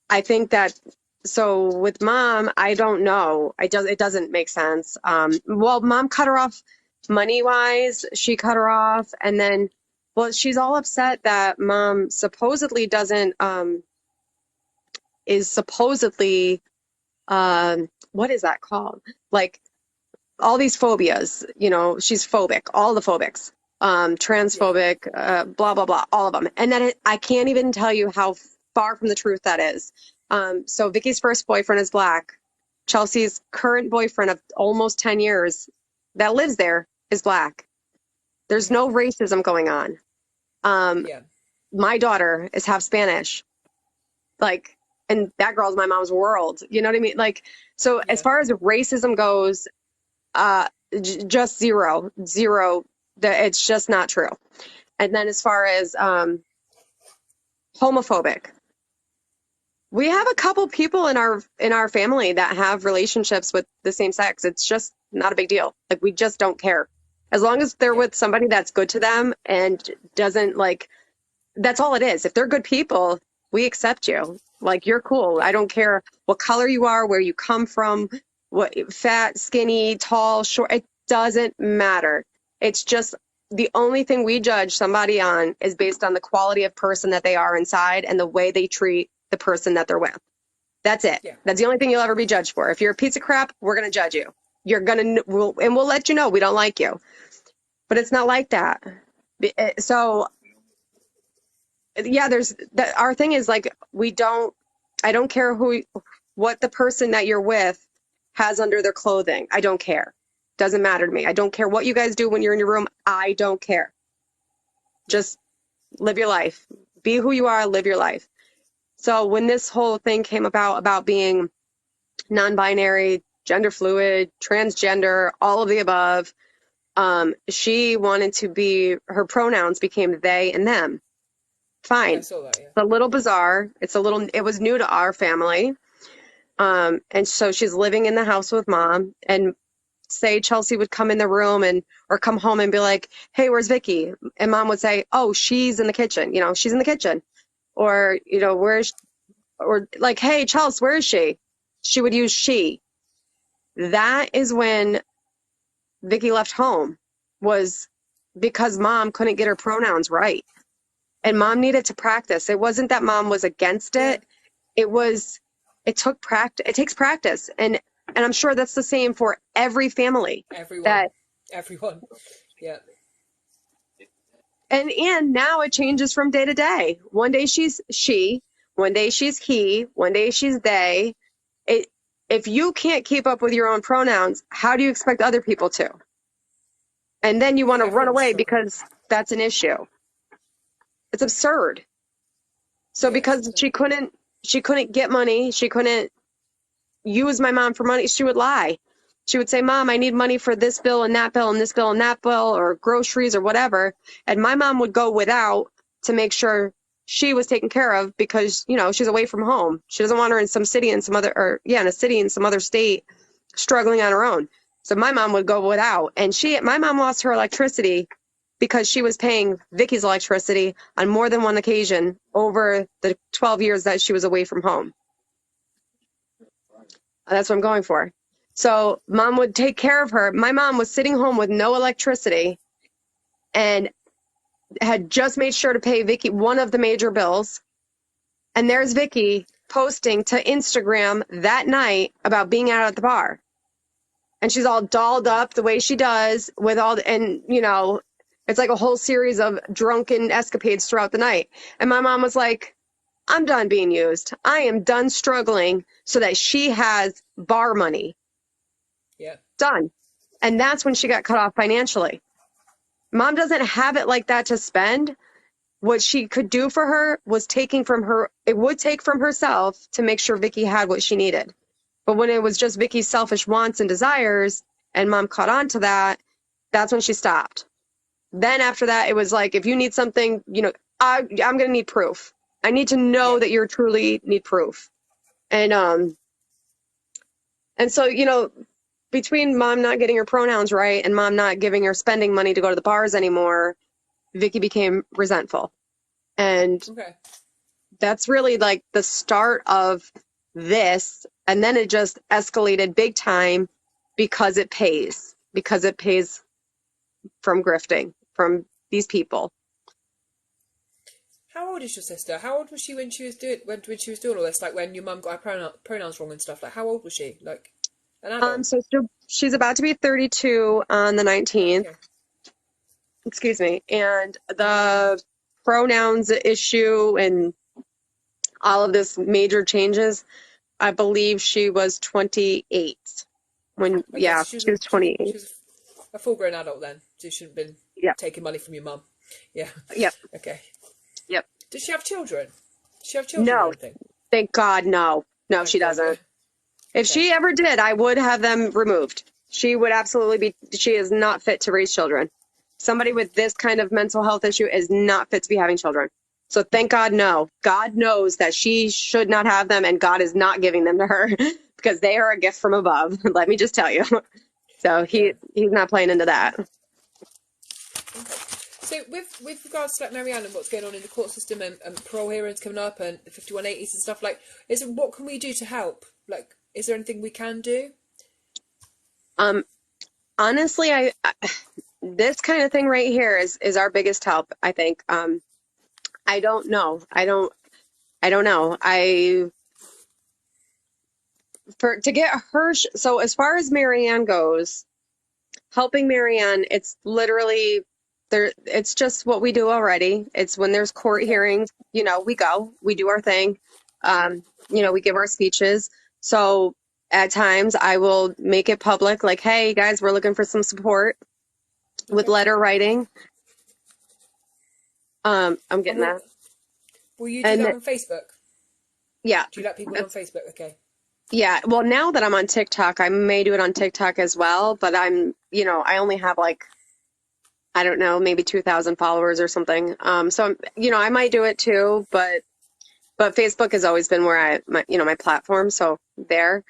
I think that, so with mom, I don't know. It doesn't make sense. Well, mom cut her off money wise. She cut her off, and then, well, she's all upset that mom supposedly doesn't is supposedly what is that called? Like all these phobias. She's phobic. All the phobics. yeah, Transphobic, blah blah blah, all of them. And then I can't even tell you how far from the truth that is. So Vicky's first boyfriend is black. Chelsea's current boyfriend of almost 10 years that lives there is black. There's yeah, no racism going on. Um, yeah, my daughter is half Spanish, like, and that girl's my mom's world. You know what I mean? Like, so as yeah, far as racism goes, uh, just zero, zero. It's just not true. And then as far as homophobic, we have a couple people in our family that have relationships with the same sex. It's just not a big deal. Like we just don't care. As long as they're yeah, with somebody that's good to them and doesn't like, that's all it is. If they're good people, we accept you. Like you're cool. yeah, I don't care what color you are, where you come from, what fat, skinny, tall, short, it doesn't matter. It's just the only thing we judge somebody on is based on the quality of person that they are inside and the way they treat the person that they're with. That's it. yeah, That's the only thing you'll ever be judged for. If you're a piece of crap, we're going to judge you. You're going to, we'll let you know we don't like you. But it's not like that. So yeah, our thing is like I don't care what the person that you're with has under their clothing. I don't care. Doesn't matter to me. I don't care what you guys do when you're in your room. I don't care. yeah, Just live your life. Be who you are, live your life. So when this whole thing came about being non-binary, gender fluid, transgender, all of the above, she wanted to be, her pronouns became they and them. yeah. I Fine. saw that. Yeah, It's a little bizarre. It was new to our family. And so she's living in the house with mom, and say Chelsea would come in the room or come home and be like, "Hey, where's Vicky?" And mom would say, "Oh, she's in the kitchen. She's in the kitchen." Or, or like, "Hey, Chelsea, where is she?" She would use she. That is when Vicky left home, was because mom couldn't get her pronouns right. And mom needed to practice. It wasn't that mom was against yeah. it. It took practice. It takes practice. And I'm sure that's the same for every family Everyone, that everyone. Yeah, And now it changes from day to day. One day she's she, one day she's he, one day she's they. It, if you can't keep up with your own pronouns, how do you expect other people to? And then you want to run Everyone's away struggling. because that's an issue. It's absurd. So Yes, because she couldn't get money, she couldn't use my mom for money, she would lie. She would say, Mom, I need money for this bill and that bill and this bill and that bill or groceries or whatever. And my mom would go without to make sure she was taken care of because, you know, she's away from home. She doesn't want her in some city in some other, or yeah, in a city in some other state struggling on her own. So my mom would go without. And my mom lost her electricity because she was paying Vicky's electricity on more than one occasion over the 12 years that she was away from home. That's what I'm going for. So mom would take care of her. My mom was sitting home with no electricity and had just made sure to pay Vicky one of the major bills. And there's Vicky posting to Instagram that night about being out at the bar. And she's all dolled up the way she does with and you know, it's like a whole series of drunken escapades throughout the night. And my mom was like, I'm done being used. I am done struggling so that she has bar money. Yeah. Done. And that's when she got cut off financially. Mom doesn't have it like that to spend. What she could do for her was taking from her, it would take from herself to make sure Vicky had what she needed. But when it was just Vicky's selfish wants and desires, and mom caught on to that, that's when she stopped. Then after that, it was like, if you need something, you know, I'm going to need proof. I need to know Yeah. that you truly need proof. And so, you know, between mom not getting her pronouns right and mom not giving her spending money to go to the bars anymore, Vicky became resentful. And Okay. that's really like the start of this. And then it just escalated big time because it pays from grifting from these people. How old is your sister? How old was she when she was doing all this? Like when your mum got her pronouns wrong and stuff. Like how old was she? Like an adult? So she's about to be 32 on the 19th. Okay. Excuse me. And the pronouns issue and all of this major changes, I believe she was 28 when, Okay. yeah, So she was 28. she was a full grown adult then. So you shouldn't have been Yep. taking money from your mum. Yeah. Yep. Okay. Yep. Does she have children? Does she have children or No, anything? thank God, no. No, Thank she God. Yeah. doesn't. If Okay. she ever did, I would have them removed. She would absolutely she is not fit to raise children. Somebody with this kind of mental health issue is not fit to be having children. So thank God, no. God knows that she should not have them, and God is not giving them to her because they are a gift from above. Let me just tell you. So Yeah. he's not playing into that. Okay. So with regards to like Maryann and what's going on in the court system and parole hearings coming up and the 5180s and stuff, like, what can we do to help? Like, is there anything we can do? Honestly, I this kind of thing right here is our biggest help, I think. I don't know. I don't know. To get her, so as far as Maryann goes, helping Maryann, it's literally there. It's just what we do already. It's when there's court Okay. hearings, you know, we do our thing. You know, we give our speeches. So at times I will make it public, like, hey guys, we're looking for some support with Okay. letter writing. I'm And getting that. will you do that And on Facebook? yeah, Do you let people know on Facebook? Okay. yeah. Well, now that I'm on TikTok, I may do it on TikTok as well, but you know, I only have like, I don't know, maybe 2,000 followers or something. So, you know, I might do it too, but Facebook has always been where you know, my platform. So there.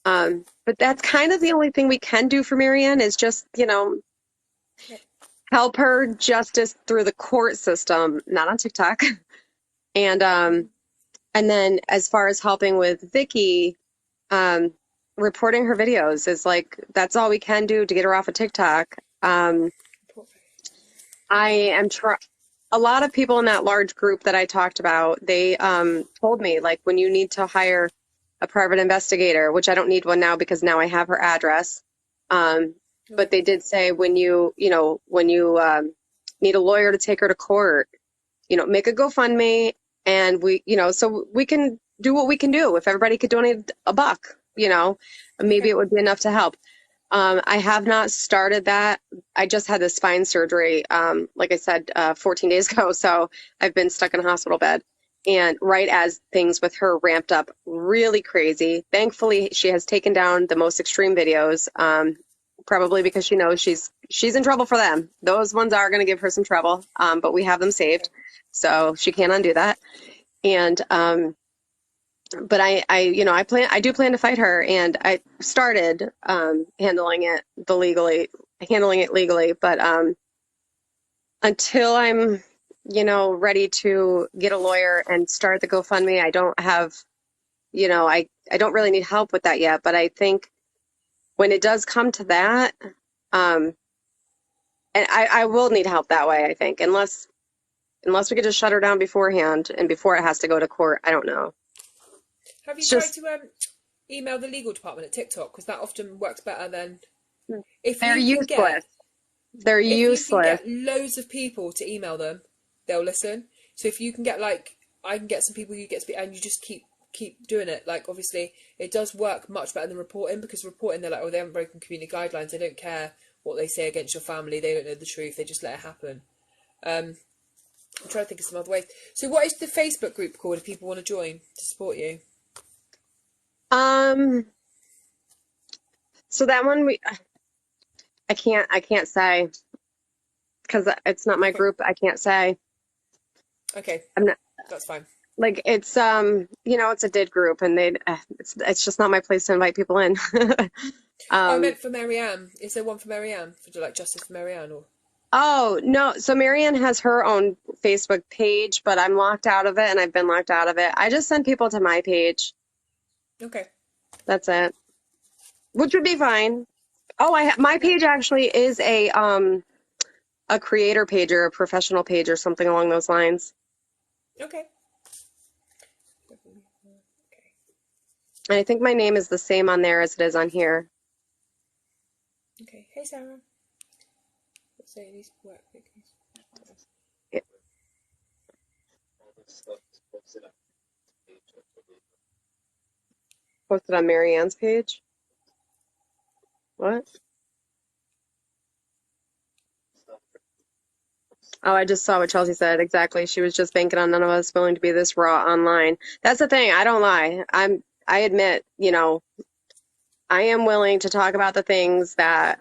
But that's kind of the only thing we can do for Maryann is just, you know, Yeah. help her justice through the court system, not on TikTok. And then as far as helping with Vicky, reporting her videos is like, that's all we can do to get her off of TikTok. I am a lot of people in that large group that I talked about, they told me like when you need to hire a private investigator, which I don't need one now because now I have her address. But they did say when you know, when you need a lawyer to take her to court. Make a GoFundMe, and so we can do what we can do. If everybody could donate a buck, maybe Okay. it would be enough to help. I have not started that. I just had the spine surgery, like I said, 14 days ago. So I've been stuck in a hospital bed. And right as things with her ramped up really crazy, thankfully she has taken down the most extreme videos, probably because she knows she's in trouble for them. Those ones are going to give her some trouble, but we have them saved, so she can't undo that. And but I do plan to fight her, and I started handling it legally, but until I'm ready to get a lawyer and start the GoFundMe, I don't have, I don't really need help with that yet. But I think when it does come to that, and I will need help that way, I think, unless we could just shut her down beforehand and before it has to go to court. I don't know. Have you It's tried just to email the legal department at TikTok? Because that often works better than if they're you can useless. get They're if you can useless. get loads of people to email them, they'll listen. So if you can get I can get some people, you get to be, and you just keep doing it. Like obviously, it does work much better than reporting, because reporting they're like, oh, they haven't broken community guidelines. They don't care what they say against your family. They don't know the truth. They just let it happen. I'm trying to think of some other ways. So what is the Facebook group called if people want to join to support you? So that one I can't say because it's not my Okay. group. I can't say. Okay. I'm not That's fine. like it's it's a did group, and it's just not my place to invite people in. Oh, I um meant for Maryann. Is there one for Maryann? For like Justice for Maryann or? oh no, so Maryann has her own Facebook page, but I'm locked out of it, and I've been locked out of it. I just send people to my page. Okay. That's it, which would be fine. Oh, my Okay. page actually is a creator page or a professional page or something along those lines. Okay. And I think my name is the same on there as it is on here. Okay. Hey, Sarah. Let's say these work. It- Posted on Marianne's page. What? Oh, I just saw what Chelsea said. Exactly. She was just banking on none of us willing to be this raw online. That's the thing. I don't lie. I admit, I am willing to talk about the things that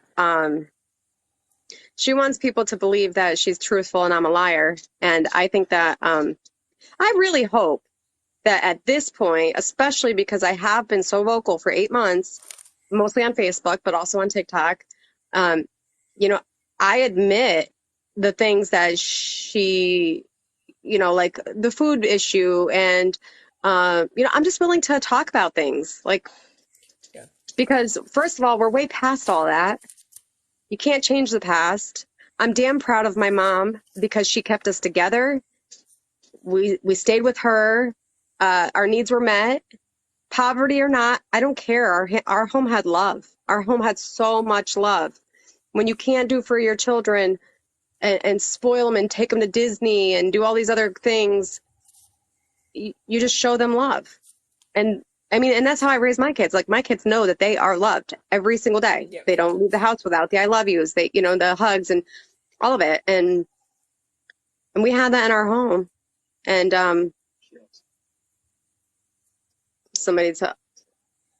she wants people to believe that she's truthful and I'm a liar. And I think that I really hope that at this point, especially because I have been so vocal for 8 months, mostly on Facebook, but also on TikTok, um, you know, I admit the things that she, like the food issue, and I'm just willing to talk about things, like, Yeah. because first of all, we're way past all that. You can't change the past. I'm damn proud of my mom because she kept us together. We stayed with her. Our needs were met. Poverty or not, I don't care. Our home had love. Our home had so much love. When you can't do for your children and spoil them and take them to Disney and do all these other things, you just show them love. And I mean, and that's how I raise my kids. Like my kids know that they are loved every single day. Yep. They don't leave the house without the I love yous. They, the hugs and all of it. And we had that in our home. And somebody to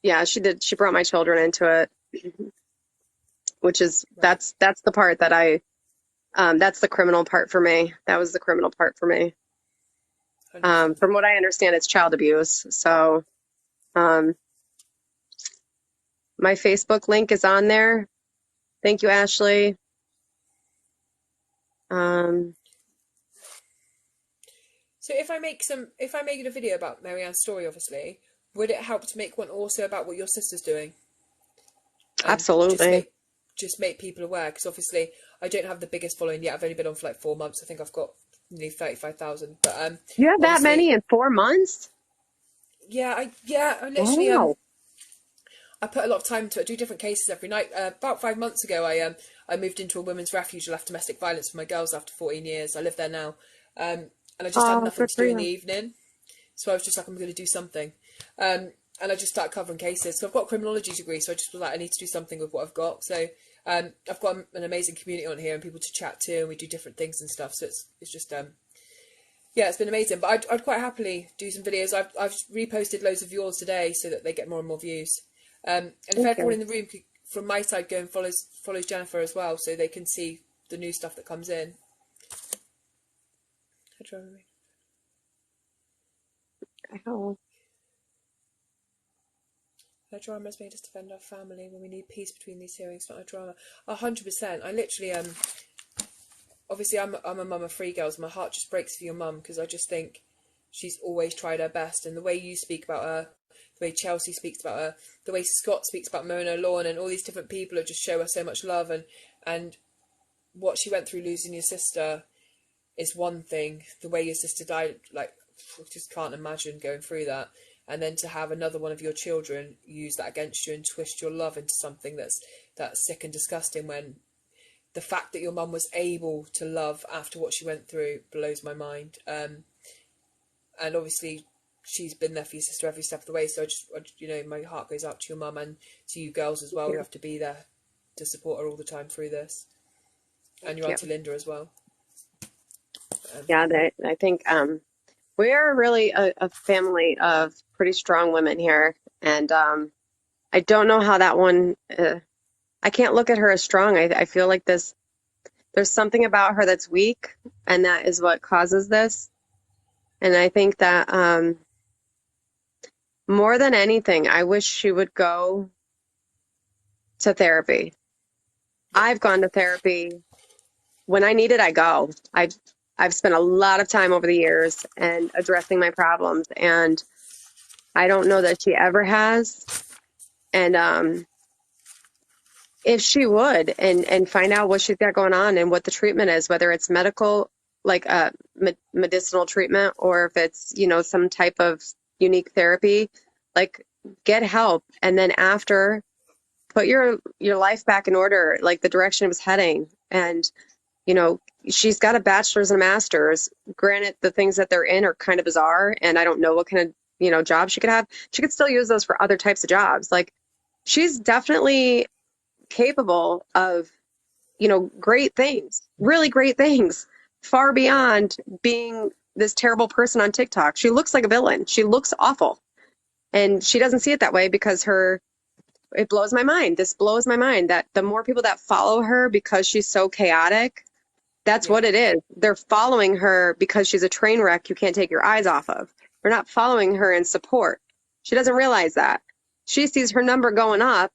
yeah, she did. She brought my children into it, which is Right. that's the part that that's the criminal part for me. That was the criminal part for me. 100%. From what I understand, it's child abuse. So um, my Facebook link is on there. Thank you, Ashley. Um, So if I make a video about Maryann's story, obviously, would it help to make one also about what your sister's doing, and Absolutely. just make people aware? Because obviously, I don't have the biggest following yet. I've only been on for like 4 months. I think I've got nearly 35,000. But You have that obviously, many in 4 months? yeah, I literally Wow. I put a lot of time into it. I do different cases every night. About 5 months ago, I moved into a women's refuge. I left domestic violence for my girls after 14 years. I live there now, and I just had Oh, nothing good to for do in the you. evening. So I was just like, I'm going to do something. And I just started covering cases. So I've got a criminology degree, so I just was like, I need to do something with what I've got. So I've got an amazing community on here and people to chat to, and we do different things and stuff. So it's just yeah, it's been amazing. But I'd quite happily do some videos. I've reposted loads of yours today so that they get more and more views. And if Thank everyone you. in the room could, from my side, go and follows Jennifer as well, so they can see the new stuff that comes in. Oh, Her drama has made us defend our family when we need peace between these hearings, not a drama. 100%. I literally obviously I'm a mum of three girls. My heart just breaks for your mum because I just think she's always tried her best, and the way you speak about her, the way Chelsea speaks about her, the way Scott speaks about Mona Lawn, and all these different people that just show her so much love, and what she went through losing your sister is one thing. The way your sister died, like, I just can't imagine going through that. And then to have another one of your children use that against you and twist your love into something that's sick and disgusting, when the fact that your mum was able to love after what she went through blows my mind. And obviously she's been there for your sister every step of the way. So my heart goes out to your mum and to you girls as well. thank We you. have to be there to support her all the time through this. And your Yeah, Auntie Linda as well. yeah. I think we are really a family of pretty strong women here, and I don't know how that one. I can't look at her as strong. I feel like there's something about her that's weak, and that is what causes this. And I think that more than anything, I wish she would go to therapy. Yeah. I've gone to therapy when I need it. I go. I've spent a lot of time over the years and addressing my problems, and I don't know that she ever has. And if she would, and find out what she's got going on and what the treatment is, whether it's medical, like medicinal treatment, or if it's, some type of unique therapy, like, get help. And then after, put your life back in order, like the direction it was heading. And she's got a bachelor's and a master's. Granted, the things that they're in are kind of bizarre, and I don't know what kind of job she could have. She could still use those for other types of jobs. Like, she's definitely capable of, great things, really great things, far Yeah. beyond being this terrible person on TikTok. She looks like a villain. She looks awful. And she doesn't see it that way because it blows my mind. This blows my mind that the more people that follow her because she's so chaotic, that's Yeah. what it is. They're following her because she's a train wreck you can't take your eyes off of. They're not following her in support. She doesn't realize that. She sees her number going up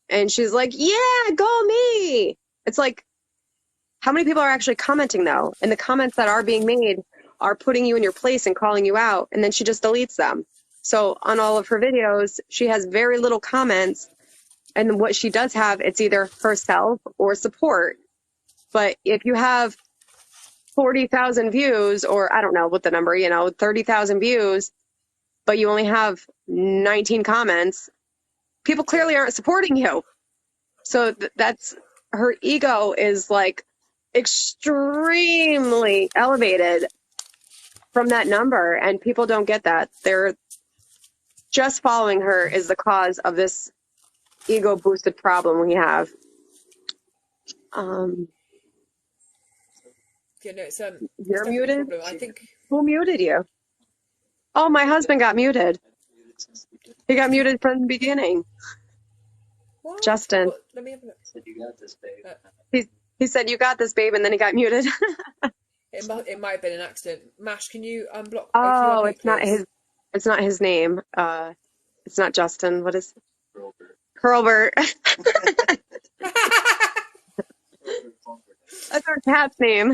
and she's like, yeah, go me. It's like, how many people are actually commenting though? And the comments that are being made are putting you in your place and calling you out, and then she just deletes them. So on all of her videos, she has very little comments, and what she does have, it's either herself or support. But if you have 40,000 views, or I don't know what the number, 30,000 views, but you only have 19 comments, people Yeah. clearly aren't supporting you. So that's, her ego is like extremely elevated from that number, and people don't get that. They're just following her is the cause of this ego boosted problem we have. Um, Yeah, no, it's you're definitely a muted. problem. I think. Who muted you? Oh, my husband got muted. He got muted from the beginning. What? Justin. What? Let me have a look. He he said, "You got this, babe," and then he got muted. It might have been an accident. Mash, can you unblock? Can you Oh, unmute, please? it's not his name. It's not Justin. What is Hurlbert? That's our cat's name.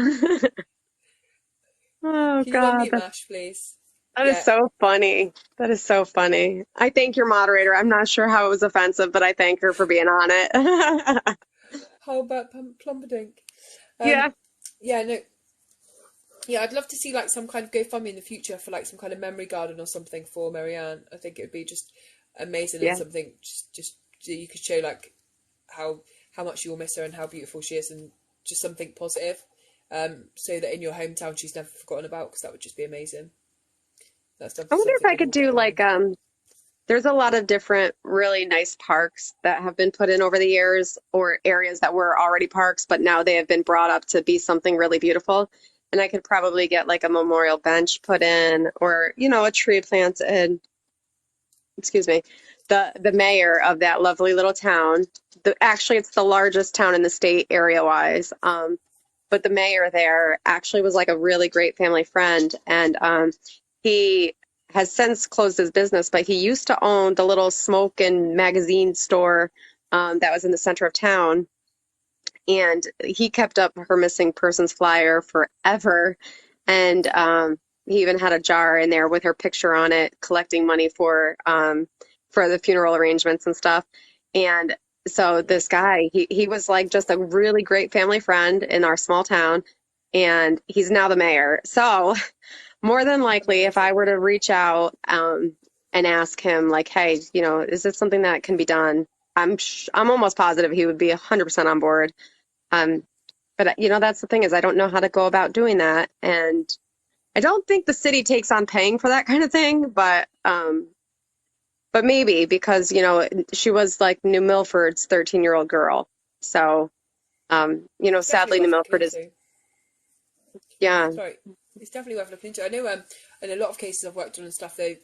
Oh Can you God, unmute Mash, please? that is Yeah. so funny. That is so funny. I thank your moderator. I'm not sure how it was offensive, but I thank her for being on it. How about Plumberdink? Yeah, Yeah, no. Yeah, I'd love to see like some kind of GoFundMe in the future for like some kind of memory garden or something for Maryann. I think it would be just amazing, and yeah, something just you could show like how much you'll miss her and how beautiful she is, and just something positive, so that in your hometown she's never forgotten about, because that would just be amazing. That's I wonder if something I we'd could all get do behind. like there's a lot of different really nice parks that have been put in over the years, or areas that were already parks, but now they have been brought up to be something really beautiful. And I could probably get like a memorial bench put in, or, a tree planted. Excuse me. The mayor of that lovely little town, actually it's the largest town in the state area wise. But the mayor there actually was like a really great family friend, and he has since closed his business, but he used to own the little smoke and magazine store that was in the center of town, and he kept up her missing persons flyer forever, and he even had a jar in there with her picture on it, collecting money for the funeral arrangements and stuff. And so this guy, he was like just a really great family friend in our small town, and he's now the mayor. So more than likely, if I Amazing. were to reach out and ask him, like, hey, is this something that can be done? I'm almost positive he would be 100% on board. Um, but that's the thing, is I don't know how to go about doing that, and I don't think the city takes on paying for that kind of thing. But maybe because she was like New Milford's 13-year-old girl. So It's definitely sadly New worth looking Milford is, into. yeah. Sorry, it's definitely worth looking into. I know, in a lot of cases I've worked on and stuff, they,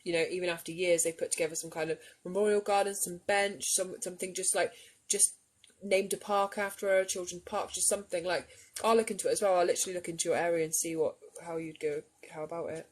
even after years, they put together some kind of memorial garden, some bench, something just like just named a park after her, a children's park, just something like. I'll look into it as well. I'll literally look into your area and see how you'd go, how about it.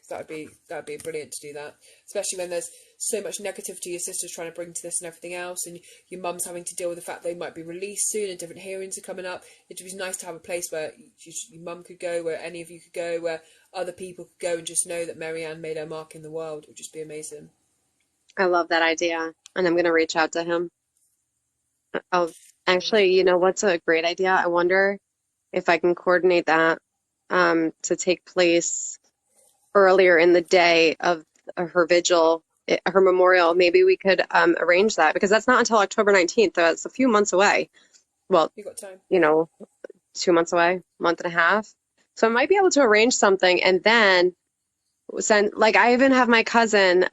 Because that'd be brilliant to do that, especially when there's so much negativity your sister's trying to bring to this and everything else, and your mum's having to deal with the fact they might be released soon and different hearings are coming up. It'd be nice to have a place where your mum could go, where any of you could go, where other people could go and just know that Maryann made her mark in the world. It would just be amazing. I love that idea, and I'm going to reach out to him. Oh, actually, Amazing. what's a great idea? I wonder if I can coordinate that to take place earlier in the day of her vigil, her memorial. Maybe we could arrange that, because that's not until October 19th. So it's a few months away. Well, You got time? you know, 2 months away, month and a half. So I might be able to arrange something, and then send, like, I even have my cousin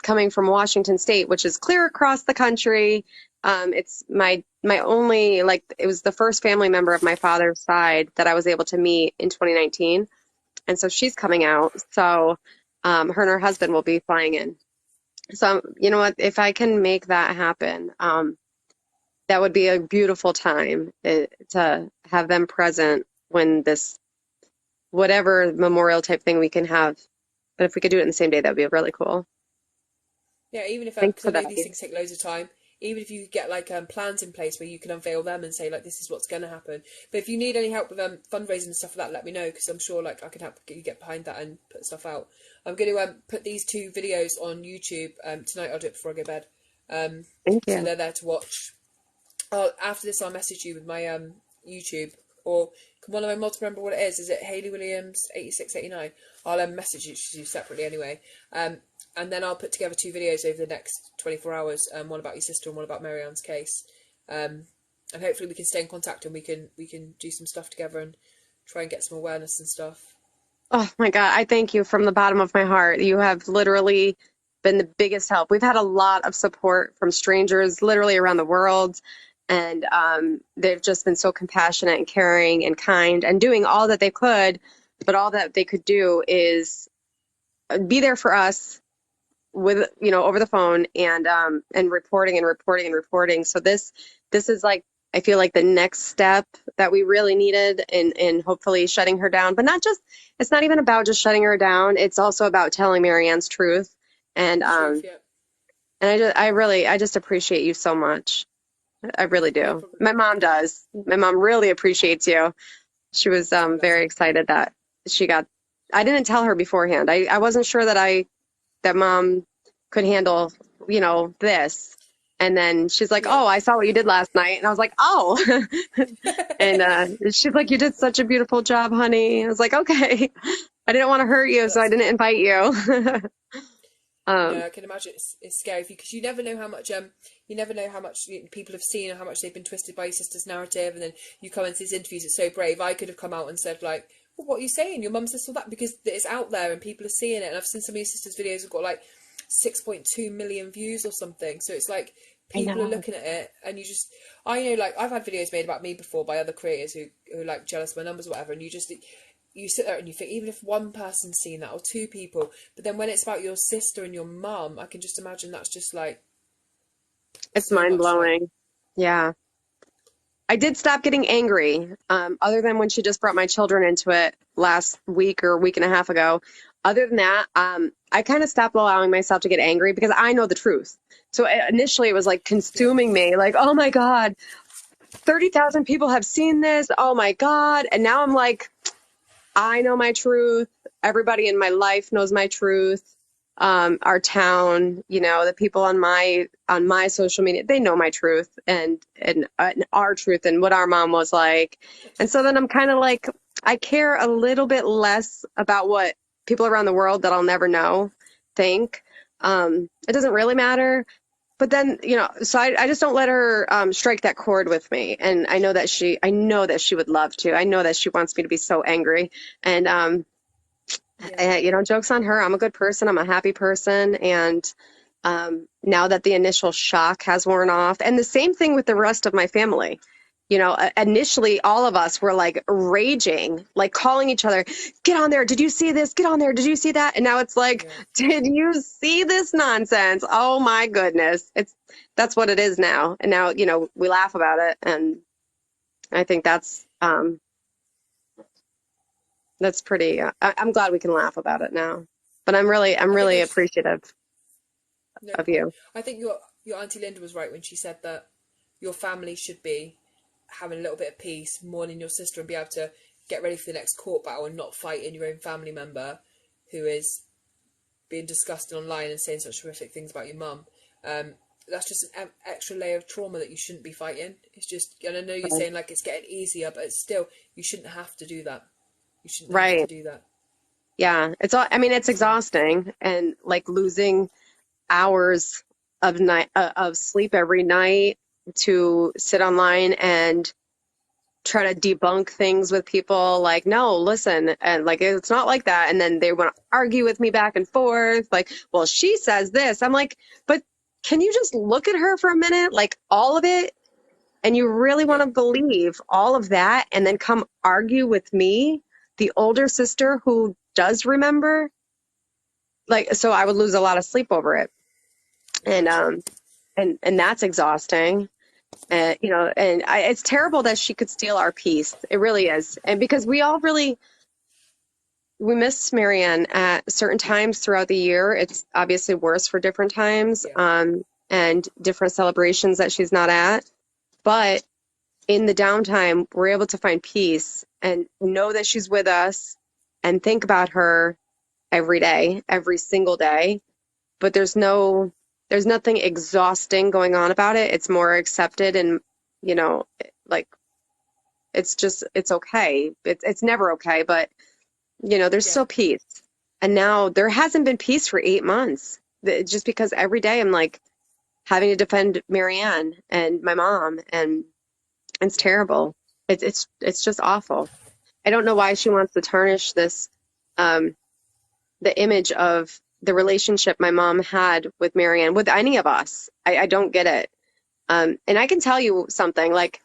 coming from Washington State, which is clear across the country. It's my only, like, it was the first family member of my father's side that I was able to meet in 2019. And so she's coming out. So her and her husband will be flying in. So you know what? If I can make that happen, that would be a beautiful time to have them present when this, whatever memorial type thing we can have. But if we could do it in the same day, that would be really cool. Yeah, even if Thanks because I for know that these idea. things take loads of time. Even if you could get like plans in place where you can unveil them and say like this is what's going to happen. But if you need any help with fundraising and stuff like that, let me know, because I'm sure like I can help you get behind that and put stuff out. I'm going to put these 2 videos on YouTube tonight. I'll do it before I go to bed. Thank So you. they're there to watch. After this, I'll message you with my YouTube, or one of my mods, remember what it is. Is it Hayley Williams 8689? I'll message you separately anyway. And then I'll put together 2 videos over the next 24 hours. One about your sister and one about Maryann's case. And hopefully we can stay in contact and we can do some stuff together and try and get some awareness and stuff. Oh my God, I thank you from the bottom of my heart. You have literally been the biggest help. We've had a lot of support from strangers literally around the world, and they've just been so compassionate and caring and kind and doing all that they could, but all that they could do is be there for us with, over the phone, and reporting and reporting and reporting. So this is like, I feel like the next step that we really needed in hopefully shutting her down. But not just, it's not even about just shutting her down. It's also about telling Maryann's truth. And The truth, um yeah. and I just appreciate you so much. I really No do. problem. My mom does. My mom really appreciates you. She was Oh, bless very her. excited that she got, I didn't tell her beforehand. I wasn't sure that mom could handle, this. And then she's like, Yeah. "Oh, I saw what you did last night." And I was like, "Oh." And she's like, "You did such a beautiful job, honey." I was like, "Okay." I didn't want to hurt you, so I That's didn't good. invite you. Um, No, I can imagine it's scary for you because you never know how much people have seen or how much they've been twisted by your sister's narrative, and then you come into these interviews. It's so brave. I could have come out and said like, well, "What are you saying? Your mum's this or that," because it's out there and people are seeing it. And I've seen some of your sister's videos have got like 6.2 million views or something. So it's like I people are know. looking at it, and I know like I've had videos made about me before by other creators who are like jealous of my numbers or whatever, and you sit there and you think, even if one person's seen that or two people, but then when it's about your sister and your mum, I can just imagine that's just like It's so mind much like, blowing. Yeah. I did stop getting angry, other than when she just brought my children into it last week or week and a half ago. Other than that, I kind of stopped allowing myself to get angry because I know the truth. So initially it was like yeah, consuming me, like, oh my God, 30,000 people have seen this. Oh my God. And now I'm like, I know my truth. Everybody in my life knows my truth. Our town, the people on my social media, they know my truth and our truth and what our mom was like. And so then I'm kind of like, I care a little bit less about what people around the world that I'll never know think. It doesn't really matter. But then, so I just don't let her strike that chord with me. And I know that she would love to. I know that she wants me to be so angry. And, yeah, joke's on her. I'm a good person. I'm a happy person. And now that the initial shock has worn off, and the same thing with the rest of my family. Initially, all of us were like raging, like calling each other, get on there. Did you see this? Get on there. Did you see that? And now it's like, yeah. did you see this nonsense? Oh my goodness. That's what it is now. And now, we laugh about it. And I think that's pretty, I'm glad we can laugh about it now. But I'm I think really they appreciative no of problem. you. I think your auntie Linda was right when she said that your family should be having a little bit of peace, mourning your sister, and be able to get ready for the next court battle and not fighting your own family member who is being disgusted online and saying such horrific things about your mum. That's just an extra layer of trauma that you shouldn't be fighting. It's just, and I know you're Right. saying like it's getting easier, but it's still, you shouldn't have to do that. You shouldn't have to Right. do that. Yeah. I mean, it's So, exhausting and like losing hours of sleep every night to sit online and try to debunk things with people like, no, listen, and like it's not like that. And then they want to argue with me back and forth, like, well, she says this. I'm like, but can you just look at her for a minute, like all of it? And you really want yeah, to believe all of that and then come argue with me, the older sister who does remember? Like, so I would lose a lot of sleep over it. I And imagine. and that's exhausting. It's terrible that she could steal our peace. It really is. And because we miss Marianne at certain times throughout the year. It's obviously worse for different times, Yeah, and different celebrations that she's not at. But in the downtime, we're able to find peace and know that she's with us and think about her every day, every single day. But there's nothing exhausting going on about it. It's more accepted and, you know, like it's okay. It's never okay, but there's yeah, still peace. And now there hasn't been peace for 8 months. Just because every day I'm like having to defend Marianne and my mom, and it's yeah, terrible. It's just awful. I don't know why she wants to tarnish um, the image of the relationship my mom had with Marianne, with any of us. I don't get it. And I can tell you something, like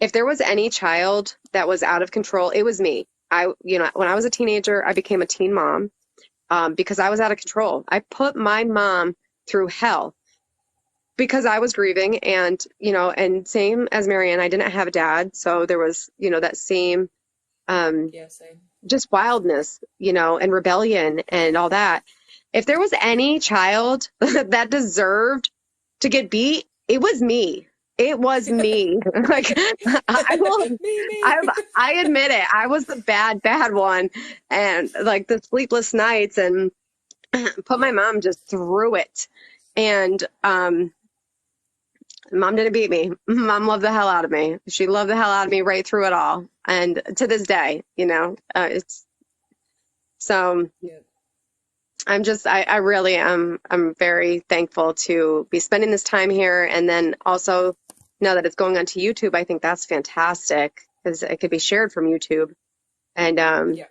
if there was any child that was out of control, it was me. When I was a teenager, I became a teen mom, because I was out of control. I put my mom through hell because I was grieving, and same as Marianne, I didn't have a dad. So there was, that same, um, yeah, same. just wildness, and rebellion and all that. If there was any child that deserved to get beat, it was me. It was me. Like I will, Me. I I admit it. I was the bad one, and like the sleepless nights, and put my Yeah, mom just through it. And mom didn't beat me. Mom loved the hell out of me. She loved the hell out of me right through it all. And to this day, it's so yeah. I really am, I'm very thankful to be spending this time here. And then also now that it's going onto YouTube, I think that's fantastic because it could be shared from YouTube. And Yeah.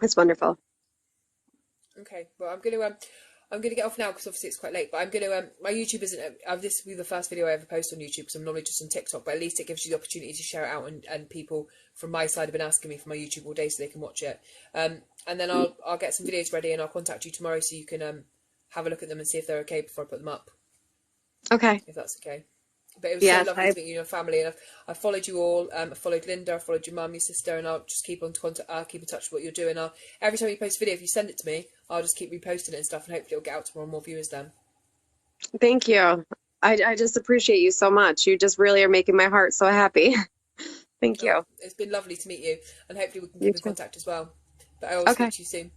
it's wonderful. Okay. Well, I'm gonna get off now because obviously it's quite late. But I'm gonna my YouTube isn't. This will be the first video I ever post on YouTube because I'm normally just on TikTok. But at least it gives you the opportunity to share it out, and people from my side have been asking me for my YouTube all day so they can watch it. And then I'll get some videos ready and I'll contact you tomorrow so you can have a look at them and see if they're okay before I put them up. Okay. If that's okay. But it was so Yes, lovely to meet you and your family, and I've followed you all. I followed Linda, I followed your mum, your sister, and I'll just keep on contact. I'll keep in touch with what you're doing. Every time you post a video, if you send it to me, I'll just keep reposting it and stuff, and hopefully it'll get out to more and more viewers then. thank you. I just appreciate you so much. You just really are making my heart so happy. Thank Oh, you. it's been lovely to meet you, and hopefully we can You keep in too. contact as well. But I will speak Okay. to you soon.